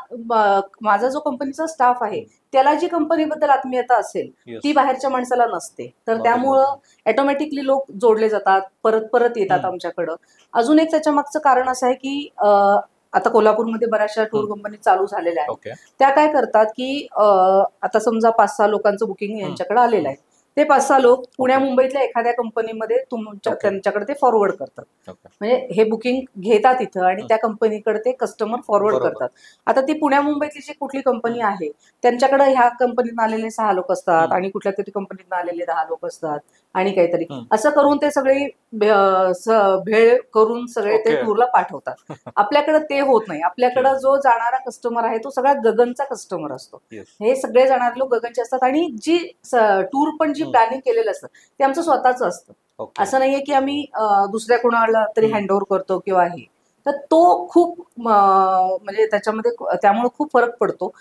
माझा जो कंपनीचा स्टाफ आहे त्याला जी कंपनीबद्दल आत्मीयता असेल Yes. ती बाहेरच्या माणसाला नसते. तर बरोबर. त्यामुळं ऑटोमॅटिकली लोक जोडले जातात, परत परत येतात आमच्याकडं. अजून एक त्याच्या मागचं कारण असं आहे की आता कोल्हापूरमध्ये बऱ्याचशा टूर कंपनी चालू झालेल्या आहेत. Okay. त्या काय करतात की आता समजा 5-6 लोकांचं बुकिंग यांच्याकडे आलेलं आहे. ते 5-6 लोक पुण्या मुंबईतल्या एखाद्या कंपनीमध्ये त्यांच्याकडे ते फॉरवर्ड करतात. Okay. म्हणजे हे बुकिंग घेतात इथं आणि त्या कंपनीकडे ते कस्टमर फॉरवर्ड बरोबर. करतात. आता ती पुण्या मुंबईतली जी कुठली कंपनी आहे त्यांच्याकडे ह्या कंपनीत आलेले 6 लोक असतात आणि कुठल्या तरी कंपनीत आलेले 10 लोक असतात आणि काहीतरी असं करून ते सगळे भेळ करून सगळे ते Okay. टूरला पाठवतात. आपल्याकडे ते होत नाही. आपल्याकडे जो जाणारा कस्टमर आहे तो सगळ्यात गगनचा कस्टमर असतो. Yes. हे सगळे जाणारे लोक गगनचे असतात आणि जी टूर पण जी प्लॅनिंग केलेलं असतं ते आमचं स्वतःच असतं. Okay. असं नाहीये की आम्ही दुसऱ्या कोणाला तरी हँडओव्हर करतो किंवा हे. तर तो खूप म्हणजे त्यामुळे खूप फरक पडतो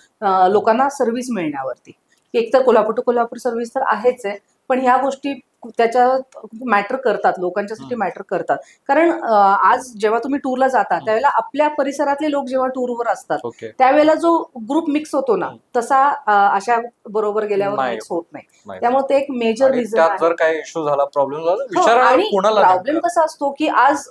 लोकांना सर्व्हिस मिळण्यावरती. एकतर कोल्हापूर टू कोल्हापूर सर्व्हिस तर आहेच आहे, पण ह्या गोष्टी त्याच्यात मॅटर करतात, लोकांच्यासाठी मॅटर करतात. कारण आज जेव्हा तुम्ही टूरला जाता त्यावेळेला आपल्या परिसरातले लोक जेव्हा टूरवर असतात ओके. त्यावेळेला जो ग्रुप मिक्स होतो ना, तसा अशा बरोबर गेल्यावर नाही मिक्स होत नाही. नाही. त्यामुळे ते एक मेजर आणि रिझन त्यात आहे. जर काही इश्यू झाला, प्रॉब्लेम झाला, हो, विचारा आणि कोणाला प्रॉब्लेम नेमका? कसा असतो की आज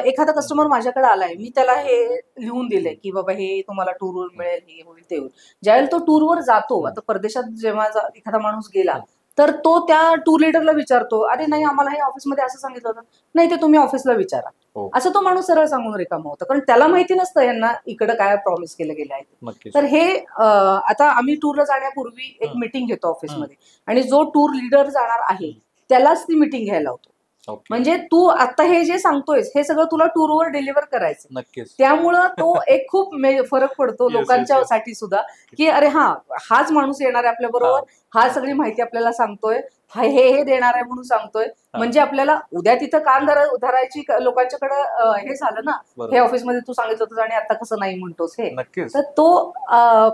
एखादा कस्टमर माझ्याकडे आलाय, मी त्याला हे लिहून दिलंय की बाबा हे तुम्हाला टूरवर मिळेल, हे होईल ते होईल. ज्यावेळेला तो टूरवर जातो, आता परदेशात जेव्हा एखादा माणूस गेला तर तो त्या टूर लिडरला विचारतो, अरे नाही आम्हाला हे ऑफिसमध्ये असं सांगितलं होतं, नाही ते तुम्ही ऑफिसला विचारा. हो. असं तो माणूस सरळ सांगून रिकामा होता, कारण त्याला माहिती नसतं यांना इकडे काय प्रॉमिस केलं गेलं आहे. नक्कीच. तर हे आता आम्ही टूरला जाण्यापूर्वी एक मीटिंग घेतो ऑफिसमध्ये, आणि जो टूर लीडर जाणार आहे त्यालाच ती मीटिंग घ्यायला होतो. ओके. म्हणजे तू आता हे जे सांगतोयस हे सगळं तुला टूरवर डिलिव्हर करायचं. नक्कीच. त्यामुळं तो एक खूप फरक पडतो Yes, yes, लोकांच्या yes. साठी सुद्धा, की अरे हाच माणूस येणार आहे आपल्या बरोबर, हा सगळी माहिती आपल्याला सांगतोय, हे देणार आहे म्हणून सांगतोय. म्हणजे आपल्याला उद्या तिथं कान धरायची लोकांच्याकडे हे झालं ना, बरोबर. हे ऑफिसमध्ये तू सांगितलं होतं आणि आता कसं नाही म्हणतोस हे. नक्कीच. तर तो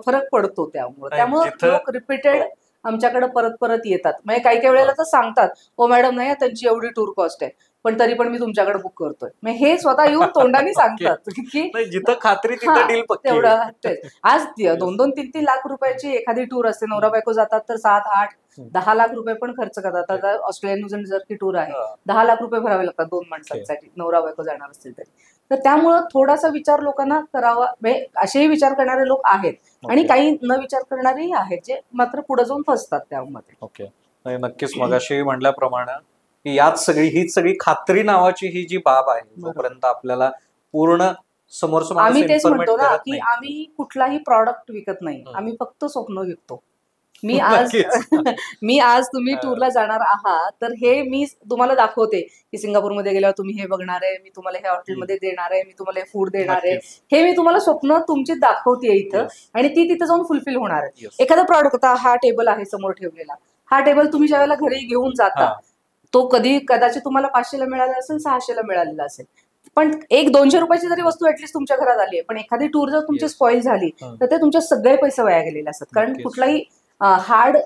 फरक पडतो त्यामुळे. नाही, त्यामुळे जिथं- लोक रिपीटेड आमच्याकडे परत परत येतात. म्हणजे काही काही वेळेला तर सांगतात, ओ मॅडम नाही त्यांची एवढी टूर कॉस्ट आहे, पण तरी पण मी तुमच्याकडे बुक करतोय. मग हे स्वतः येऊन तोंडाने सांगतात की नाही, जिथं खात्री हा, तिथं डील पक्की आहे. तेवढं तेच. आज 2-2, 3-3 लाख रुपयाची एखादी टूर असते, नवरा बायको जातात तर 7-8, 10 लाख रुपये पण खर्च करतात. आता ऑस्ट्रेलिया न्यूझीलंड टूर आहे, हा. 10 लाख रुपये भरावे लागतात 2 माणसांसाठी, नवरा बायको जाणार असतील तरी. तर त्यामुळं थोडासा विचार लोकांना करावा. म्हणजे असेही विचार करणारे लोक आहेत आणि ओके. काही न विचार करणारेही आहेत, जे मात्र पुढे जाऊन फसतात त्यामध्ये. ओके. नाही, नक्कीच मगाशी म्हटल्याप्रमाणे की हीच सगळी खात्री नावाची ही जी बाब आहे, जोपर्यंत आपल्याला पूर्ण समोरचं माणूस आम्ही तेच इन्फॉर्मेट म्हणतो ना करत की नाही. आम्ही कुठलाही प्रॉडक्ट विकत नाही, आम्ही फक्त स्वप्न विकतो. मी आज तुम्ही टूरला जाणार आहात तर हे मी तुम्हाला दाखवते की सिंगापूरमध्ये गेल्यावर तुम्ही हे बघणार आहे, मी तुम्हाला हे हॉटेलमध्ये देणार आहे, मी तुम्हाला हे फूड देणार आहे. नक्कीच. हे मी तुम्हाला स्वप्न तुमची दाखवते इथं, Yes. आणि ती तिथं जाऊन फुलफिल होणार आहे. Yes. एखादा प्रॉडक्ट, आता हा टेबल आहे समोर ठेवलेला, हा टेबल तुम्ही ज्यावेळेला घरी घेऊन जाता हा. तो कदाचित तुम्हाला 500ला मिळाला असेल, 600ला मिळालेला असेल, पण 100-200 रुपयाची जरी वस्तू ऍटलीस्ट तुमच्या घरात आली आहे, पण एखादी टूर जर तुमची Yes. स्पॉइल झाली तर ते तुमचे सगळे पैसे वाया गेलेले असतात. कारण नक्कीच. कुठलाही हार्ड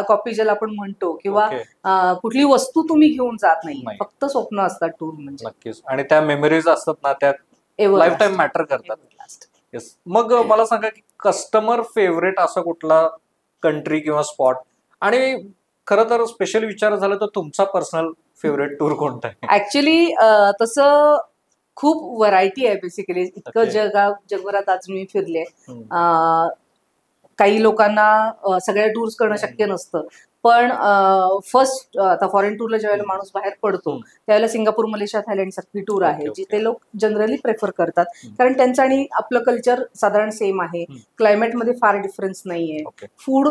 कॉपी ज्याला आपण म्हणतो किंवा ओके. कुठली वस्तू तुम्ही घेऊन जात नाही, नाही. फक्त स्वप्न असतात टूर म्हणजे. नक्कीच. आणि त्या मेमरीज असतात ना, त्या Everlast. लाईफ टाइम मॅटर करतात. Everlast. येस. मग मला सांगा की कस्टमर फेवरेट असा कुठला कंट्री किंवा स्पॉट, आणि खरं तर स्पेशल विचार झाला तर तुमचा पर्सनल फेवरेट टूर कोणता आहे? ऍक्च्युली तसं खूप व्हरायटी आहे बेसिकली. इतकं Okay. जगभरात आज मी फिरले. हम्म. काही लोकांना सगळ्या टूर्स करणं शक्य नसतं, पण फर्स्ट आता फॉरेन टूरला ज्यावेळेला माणूस बाहेर पडतो त्यावेळेला सिंगापूर, मलेशिया, थायलंड सारखी टूर आहे, Okay, okay. जिथे लोक जनरली प्रेफर करतात. कारण त्यांचं आणि आपलं कल्चर साधारण सेम आहे, क्लायमेटमध्ये फार डिफरन्स नाहीये, Okay. फूड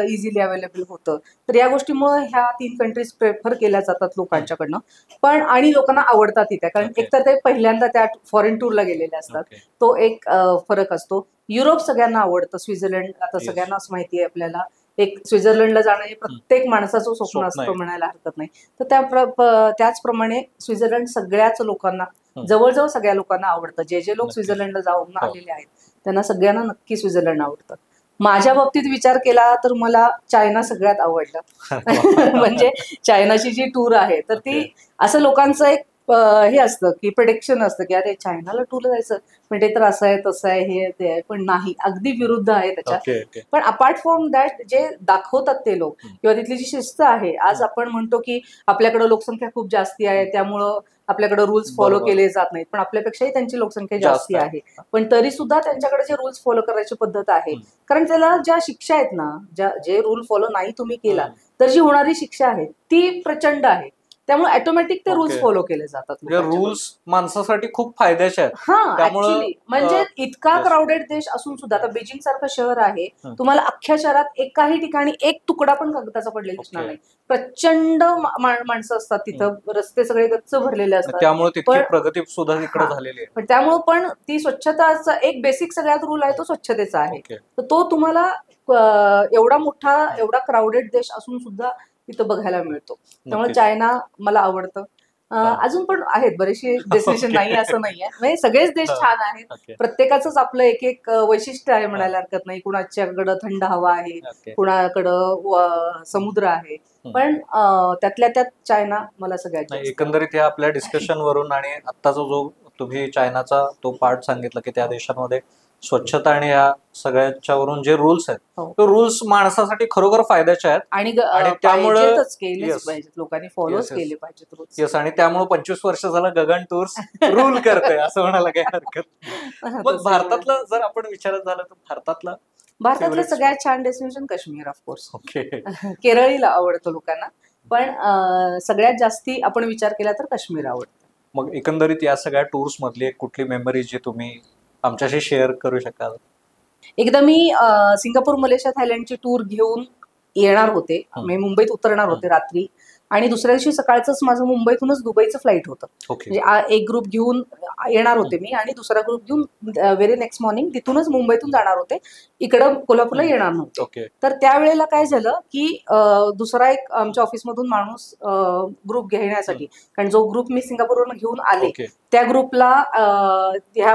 इझिली अवेलेबल होतं. तर या गोष्टीमुळे ह्या 3 कंट्रीज प्रेफर केल्या जातात लोकांच्याकडनं. पण आणि लोकांना आवडतात तिथे, कारण Okay. एकतर ते पहिल्यांदा त्या फॉरेन टूरला गेलेले असतात, Okay. तो एक फरक असतो. युरोप सगळ्यांना आवडतं, स्वित्झर्लंड आता Yes. सगळ्यांनाच माहिती आहे आपल्याला. एक स्वित्झर्लंडला जाणं हे प्रत्येक माणसाचं स्वप्न स्वप्न असतं आहे. म्हणायला हरकत नाही. तर त्याचप्रमाणे स्वित्झर्लंड सगळ्याच लोकांना, जवळजवळ सगळ्या लोकांना आवडतं. जे लोक नक्कीच. स्वित्झर्लंडला जाऊन हो. आलेले आहेत त्यांना सगळ्यांना नक्की स्वित्झर्लंड आवडतं. माझ्या बाबतीत विचार केला तर मला चायना सगळ्यात आवडलं. म्हणजे चायनाची जी टूर आहे तर ती असं लोकांचं एक हे असतं की प्रिडिक्शन असतं की अरे चायनाला टूरला जायचं, पण ते तर असं आहे तसं आहे हे ते आहे, पण नाही, अगदी विरुद्ध आहे त्याच्या. Okay, okay. पण अपार्ट फ्रॉम दॅट जे दाखवतात ते लोक किंवा तिथली जी शिस्त आहे, आज आपण म्हणतो की आपल्याकडे लोकसंख्या खूप जास्ती आहे त्यामुळं आपल्याकडे रूल्स फॉलो बरोबर. केले जात नाहीत, पण आपल्यापेक्षाही त्यांची लोकसंख्या जास्त जास्ती आहे. आहे. पण तरी सुद्धा त्यांच्याकडे जे रूल्स फॉलो करायची पद्धत आहे, कारण त्याला ज्या शिक्षा आहेत ना, जे रूल फॉलो नाही तुम्ही केला तर जी होणारी शिक्षा आहे ती प्रचंड आहे. त्यामुळे ऑटोमॅटिक ते रूल्स Okay. फॉलो केले जातात लोकांच्याकडून. रूल्स माणसासाठी खूप फायद्याचे आहेत. हा, त्यामुळं, ऍक्च्युली म्हणजे इतका yes. क्राऊडेड देश असून सुद्धा, आता बीजिंग सारखं शहर आहे, तुम्हाला अख्ख्या शहरात एकाही ठिकाणी एक तुकडा पण कागदाचा पडलेला दिसणार Okay. नाही. प्रचंड माणसं असतात तिथं, रस्ते सगळे गच्च भरलेले असतात. त्यामुळे तितकी पण प्रगती सुद्धा तिकडे हा. झालेली आहे. पण त्यामुळे पण ती स्वच्छताचा एक बेसिक सगळ्यात रूल आहे, तो स्वच्छतेचा आहे. Okay. तर तो तुम्हाला एवढा मोठा, एवढा क्राऊडेड देश असून सुद्धा तिथं बघायला मिळतो. त्यामुळे नक्कीच. चायना मला आवडतं. अजून पण आहेत बरेचसे डेस्टिनेशन नाही असं नाहीये, म्हणजे सगळेच देश छान आहेत. ओके प्रत्येकाच आपलं एक एक वैशिष्ट्य आहे म्हणायला हरकत नाही. कुणाच्याकडं थंड हवा आहे, ओके कुणाकडं समुद्र आहे, पण त्यातल्या त्यात चायना मला सगळ्यात नाही जास्त एकंदरीत या आपल्या डिस्कशन वरून आणि आत्ताचा जो तुम्ही चायनाचा तो पार्ट सांगितला की त्या देशांमध्ये स्वच्छता आणि या सगळ्याच्यावरून जे रूल्स आहेत हो. ते रूल्स माणसासाठी खरोखर फायद्याचे आहेत. आणि आणि त्यामुळं- पाहिजेतच, केलेच Yes. पाहिजेत, लोकांनी फॉलोच Yes, yes. केले पाहिजेत रोज. येस आणि त्यामुळे 25 वर्ष झालं गगन टूर्स रूल करते असं म्हणायला काही हरकत नाही. मग तसं भारतातलं जर आपण विचारत झालं तर भारतातला भारतातलं favorite सगळ्यात छान डेस्टिनेशन काश्मीर ऑफकोर्स. ओके केरळीला आवडतं लोकांना, पण सगळ्यात जास्ती आपण विचार केला तर काश्मीर आवडतं. मग एकंदरीत या सगळ्या टूर्स मधली एक कुठली मेमरी जी तुम्ही आमच्याशी शेअर करू शकाल? एकदा मी सिंगापूर, मलेशिया, थायलंडची टूर घेऊन येणार होते. मी मुंबईत उतरणार होते रात्री, आणि दुसऱ्या दिवशी सकाळचंच माझं मुंबईतूनच दुबईचं फ्लाईट होतं. ओके म्हणजे एक ग्रुप घेऊन येणार होते मी, आणि दुसरा ग्रुप घेऊन व्हेरी नेक्स्ट मॉर्निंग तिथूनच मुंबईतून जाणार होते, इकडं कोल्हापूरला येणार नव्हते. ओके तर त्यावेळेला काय झालं की दुसरा एक आमच्या ऑफिसमधून माणूस ग्रुप घेण्यासाठी, कारण जो ग्रुप मी सिंगापूरवरून घेऊन आले ओके त्या ग्रुपला ह्या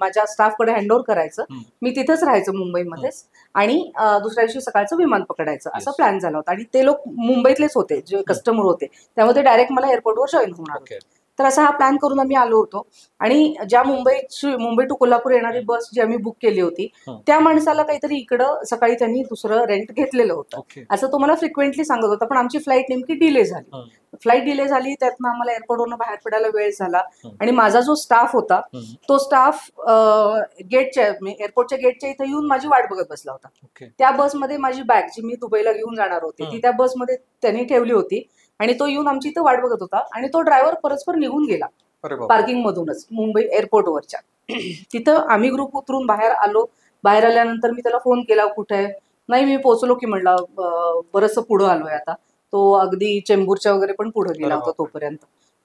माझ्या स्टाफकडे हँडओव्हर करायचं. मी तिथेच राहायचं मुंबईमध्येच, आणि दुसऱ्या दिवशी सकाळचं विमान पकडायचं असा Yes. प्लॅन झाला होता. आणि ते लोक मुंबईतलेच होते, जे कस्टमर होते, त्यामुळे ते डायरेक्ट मला एअरपोर्टवर जॉईन होणार होते. ओके तर असा हा प्लॅन करून आम्ही आलो होतो. आणि ज्या मुंबई टू कोल्हापूर येणारी बस जी आम्ही बुक केली होती, त्या माणसाला काहीतरी इकडं सकाळी त्यांनी दुसरं रेंट घेतलेलं होतं, ओके असं तो मला फ्रिक्वेंटली सांगत होता. पण आमची फ्लाईट नेमकी डिले झाली. फ्लाईट डिले झाली, त्यातनं आम्हाला एअरपोर्टवरून बाहेर पडायला वेळ झाला. आणि माझा जो स्टाफ होता तो स्टाफ गेटच्या एअरपोर्टच्या गेटच्या इथे येऊन माझी वाट बघत बसला होता. ओके त्या बसमध्ये माझी बॅग जी मी दुबईला घेऊन जाणार होते ती त्या बसमध्ये त्यांनी ठेवली होती, आणि तो येऊन आमची इथं वाट बघत होता. आणि तो ड्रायव्हर परस्पर निघून गेला अरे बाप पार्किंग मधूनच मुंबई एअरपोर्टवरच्या. तिथं आम्ही ग्रुप उतरून बाहेर आलो. बाहेर आल्यानंतर मी त्याला फोन केला, कुठे आहे? नाही, मी पोहोचलो की म्हणला, बरंचसं पुढं आलोय आता. तो अगदी चेंबूरच्या वगैरे पण पुढे गेला होता तोपर्यंत.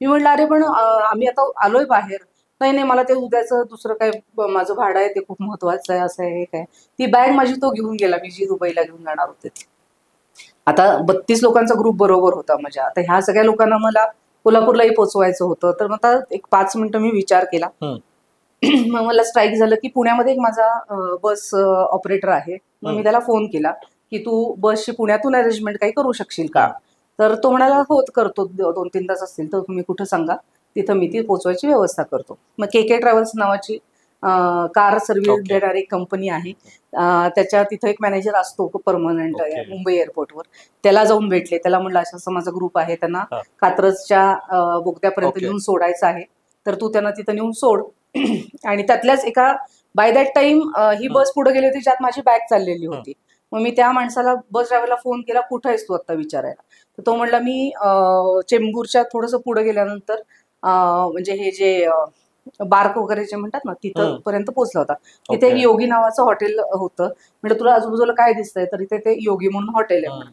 मी म्हणलं, अरे पण आम्ही आता आलोय बाहेर. नाही, मला ते उद्याचं दुसरं काय माझं भाडं आहे ते खूप महत्वाचं आहे, असं आहे काय. ती बॅग माझी तो घेऊन गेला, मी जी दुबईला घेऊन जाणार होते. आता 32 लोकांचा ग्रुप बरोबर होता माझ्या. आता ह्या सगळ्या लोकांना मला कोल्हापूरलाही पोहोचवायचं होतं. तर मग आता एक 5 मिनिटं मी विचार केला. मग मला स्ट्राईक झालं की पुण्यामध्ये एक माझा बस ऑपरेटर आहे. मग मी त्याला फोन केला की तू बसची पुण्यातून अरेंजमेंट काही करू शकशील का? तर तो म्हणाला, हो करतो, 2-3 तास असतील तर तुम्ही कुठं सांगा, तिथं मी ती पोहोचवायची व्यवस्था करतो. मग के ट्रॅव्हल्स नावाची कार सर्व्हिस देणारी एक कंपनी आहे. त्याच्या तिथं एक मॅनेजर असतो परमनंट मुंबई एअरपोर्टवर. त्याला जाऊन भेटले, त्याला म्हणलं असं असं माझा ग्रुप आहे, त्यांना कात्रजच्या बोगद्यापर्यंत नेऊन सोडायचं आहे, तर तू त्यांना तिथं नेऊन सोड. आणि त्यातल्याच एका बाय दॅट टाइम ही बस पुढे गेली होती ज्यात माझी बॅग चाललेली होती. मग मी त्या माणसाला, बस ड्रायव्हरला फोन केला, कुठं आहेस तू आता विचारायला. तर तो म्हणला, मी चेंबूरच्या थोडंसं पुढे गेल्यानंतर म्हणजे हे जे बार्क वगैरे जे म्हणतात ना, तिथं पर्यंत पोहोचला होता. तिथे एक योगी नावाचं हॉटेल होतं. म्हणजे तुला आजूबाजूला काय दिसतंय, तर इथे ते योगी म्हणून हॉटेल आहे.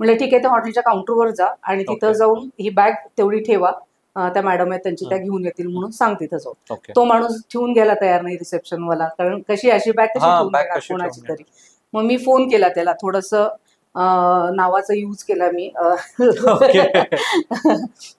म्हणलं ठीक आहे, त्या हॉटेलच्या काउंटरवर जा आणि तिथं जाऊन ही बॅग तेवढी ठेवा, त्या मॅडम आहेत त्यांची, त्या घेऊन येतील म्हणून सांग तिथं जाऊन. तो माणूस ठेवून घ्यायला तयार नाही रिसेप्शनवाला, कारण कशी अशी बॅग कशी ठेवून घेणार कोणाची तरी. मग मी फोन केला त्याला, थोडंसं नावाचा यूज केला मी.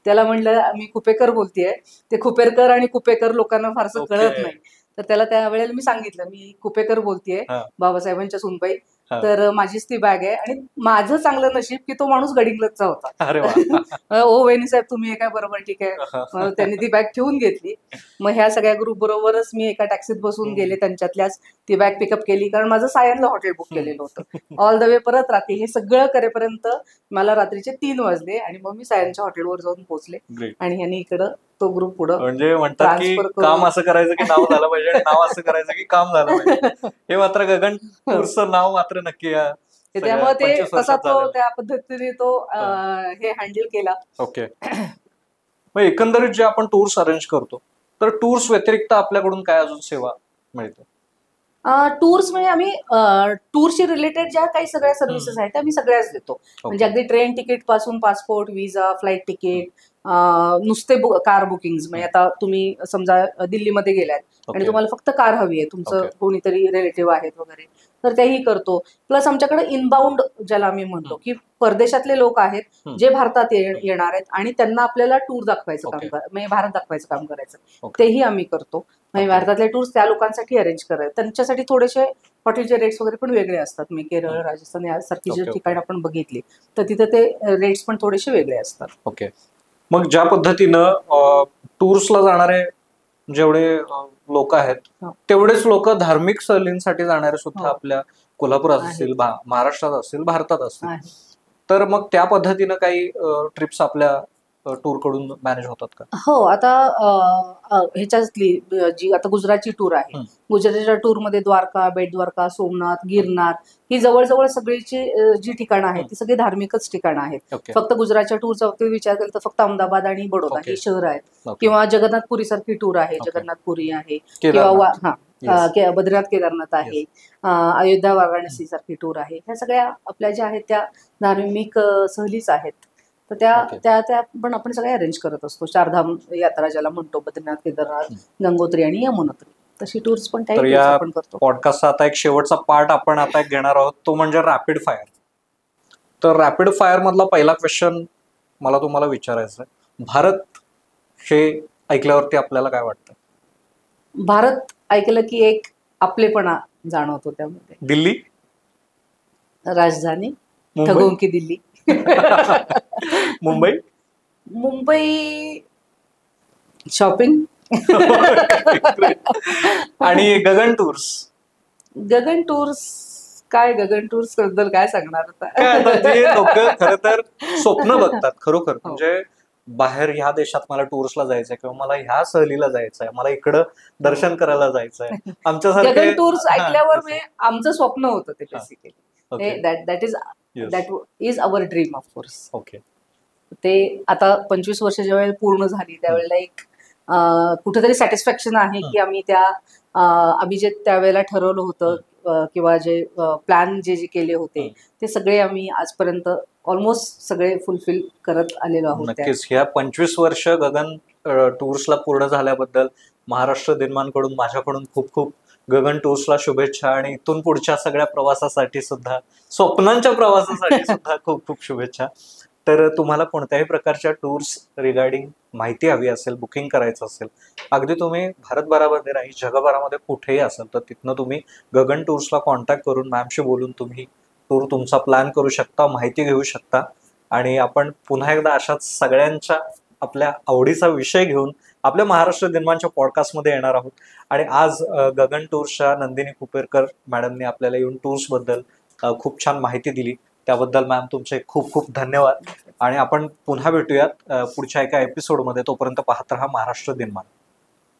त्याला म्हणलं, मी कुपेकर बोलतेय. ते कुपेरकर आणि कुपेकर लोकांना फारसं कळत नाही. तर त्याला त्यावेळेला मी सांगितलं, मी कुपेकर बोलतेय, बाबासाहेबांच्या सुनबाई. तर माझीच ती बॅग आहे. आणि माझं चांगलं नशीब की तो माणूस गडिंग्लजचा होता. ओ वहिनी साहेब, तुम्ही काय, बरोबर, ठीक आहे. त्यांनी ती बॅग ठेवून घेतली. मग ह्या सगळ्या ग्रुप बरोबरच मी एका टॅक्सीत बसून गेले, त्यांच्यातल्याच ती बॅग पिकअप केली, कारण माझं सायनला हॉटेल बुक केलेलं होतं. ऑल द वे परत रात्री हे सगळं करेपर्यंत मला रात्रीचे 3 वाजले. आणि मग मी सायनच्या हॉटेलवर जाऊन पोहोचले, आणि ह्यांनी इकडं तो ग्रुप पुढे म्हणजे म्हणतात की काम असं करायचं की नाव झालं पाहिजे, आणि नाव असं करायचं की काम झालं पाहिजे. हे मात्र गगन टूरचं नाव मात्र नक्की. त्यामुळे ते तसा तो त्या पद्धतीने तो हे हँडल केला. ओके. मग एकंदरीत जे आपण टूर्स अरेंज करतो, तर टूर्स व्यतिरिक्त आपल्याकडून काय अजून सेवा मिळते? टूर्स म्हणजे आम्ही टूरशी रिलेटेड ज्या काही सगळ्या सर्व्हिसेस आहेत त्या आम्ही सगळ्याच देतो. म्हणजे अगदी ट्रेन तिकीट पासून पासपोर्ट, व्हिसा, फ्लाईट तिकीट, नुसते कार बुकिंग म्हणजे आता तुम्ही समजा दिल्लीमध्ये गेलात आणि ओके. तुम्हाला फक्त कार हवी आहे, तुमचं ओके. कोणीतरी रिलेटिव्ह आहेत वगैरे, तर तेही करतो. प्लस आमच्याकडे इनबाउंड ज्याला आम्ही म्हणतो की परदेशातले लोक आहेत हम्म. जे भारतात येणार आहेत आणि त्यांना आपल्याला टूर दाखवायचं ओके. काम म्हणजे भारत दाखवायचं काम करायचं, ओके. तेही आम्ही करतो. म्हणजे ओके. भारतातले टूर्स त्या लोकांसाठी अरेंज करायचे, त्यांच्यासाठी थोडेसे हॉटेलचे रेट्स वगैरे पण वेगळे असतात. मी केरळ, राजस्थान यासारखी जी ओके, ओके. ठिकाण आपण बघितली तर तिथे ते रेट्स पण थोडेसे वेगळे असतात. ओके. मग ज्या पद्धतीनं टूर्सला जाणारे जेवढे लोक आहेत हो. तेवढेच लोक धार्मिक सहलींसाठी जाणारे सुद्धा हो. आपल्या कोल्हापुरात आहेत. असतील, महाराष्ट्रात असतील, भारतात असतील. आहे. तर मग त्या पद्धतीनं काही ट्रिप्स आपल्या टूर कडून मॅनेज होतात का? हो, आता ह्याच्यातली जी आता गुजरातची टूर आहे, हं. गुजरातच्या टूरमध्ये द्वारका, बेट द्वारका, सोमनाथ, गिरनार ही जवळजवळ सगळीची जी ठिकाणं आहेत ती सगळी धार्मिकच ठिकाणं आहेत. ओके. फक्त गुजरातच्या टूरचा बाबतीत विचार केला तर फक्त अहमदाबाद आणि बडोदा ओके. ही शहर आहेत. ओके. किंवा जगन्नाथपुरी सारखी टूर आहे, ओके. जगन्नाथपुरी आहे, केदारनाथ. किंवा Yes. बद्रीनाथ केदारनाथ आहे, अयोध्या वाराणसी सारखी टूर आहे. ह्या सगळ्या आपल्या ज्या आहेत त्या धार्मिक सहलीच आहेत. तर ओके. त्या पण आपण सगळ्या अरेंज करत असतो. चारधाम यात्रा ज्याला म्हणतो, बद्रीनाथ, केदारनाथ, गंगोत्री आणि यमुनोत्री, तशी टूर्स पण तर त्याही या tours आपण करतो. पॉडकास्टचा आता एक शेवटचा पार्ट आपण आता एक घेणार आहोत, तो म्हणजे रॅपिड फायर. तर रॅपिड फायर मधला पहिला क्वेश्चन मला तुम्हाला विचारायचा आहे. भारत हे ऐकल्यावरती आपल्याला काय वाटतं? भारत ऐकलं की एक आपलेपणा जाणवतो त्यामध्ये. दिल्ली, राजधानी मुंबई? ठगवून की दिल्ली. मुंबई? मुंबई शॉपिंग. आणि गगन टूर्स? गगन टूर्स गगन टूर्स बद्दल काय सांगणार काय आता आता? जे लोक खरं तर स्वप्न बघतात खरोखर, हो. म्हणजे बाहेर ह्या देशात मला टूर्सला जायचंय किंवा मला ह्या सहलीला जायचंय, मला इकडं दर्शन करायला जायचंय, आमच्यासारखे गगन टूर्स हा, ऐकल्यावर तसं. म्हणजे आमचं स्वप्न होतं ते basically. Okay. Yes. That is our dream of course. Okay. ते आता 25 वर्ष ज्या वेळेला पूर्ण झाली त्यावेळेला एक कुठेतरी सॅटिस्फॅक्शन आहे की आम्ही जे त्यावेळेला ठरवलं होतं किंवा जे प्लॅन जे केले होते ते सगळे आम्ही आजपर्यंत ऑलमोस्ट सगळे फुलफिल करत आलेलो आहोत. नक्कीच. ह्या 25 वर्ष गगन टूर्सला पूर्ण झाल्याबद्दल महाराष्ट्र दिनमानकडून, माझ्याकडून खूप खूप गगन टूर्सला शुभेच्छा, आणि इथून पुढच्या सगळ्या प्रवासासाठी सुद्धा, स्वप्नांच्या प्रवासासाठी सुद्धा खूप खूप शुभेच्छा. तर तुम्हाला कोणत्याही प्रकारच्या टूर्स रिगार्डिंग माहिती हवी असेल, बुकिंग करायचं असेल, अगदी तुम्ही भारतभरामध्ये नाही जगभरामध्ये कुठेही असेल तर तिथनं तुम्ही गगन टूर्सला कॉन्टॅक्ट करून मॅमशी बोलून तुम्ही टूर तुमचा प्लॅन करू शकता, माहिती घेऊ शकता. आणि आपण पुन्हा एकदा अशाच सगळ्यांच्या आपल्या आवडीचा विषय घेऊन आपल्या महाराष्ट्र दिनमानच्या पॉडकास्टमध्ये येणार आहोत. आणि आज गगन टूर्सच्या नंदिनी कुपेरकर मॅडमने आपल्याला येऊन टूर्सबद्दल खूप छान माहिती दिली. त्याबद्दल मॅम तुमचे खूप खूप धन्यवाद. आणि आपण पुन्हा भेटूयात पुढच्या एका एपिसोडमध्ये. तोपर्यंत पाहत रहा महाराष्ट्र दिनमान.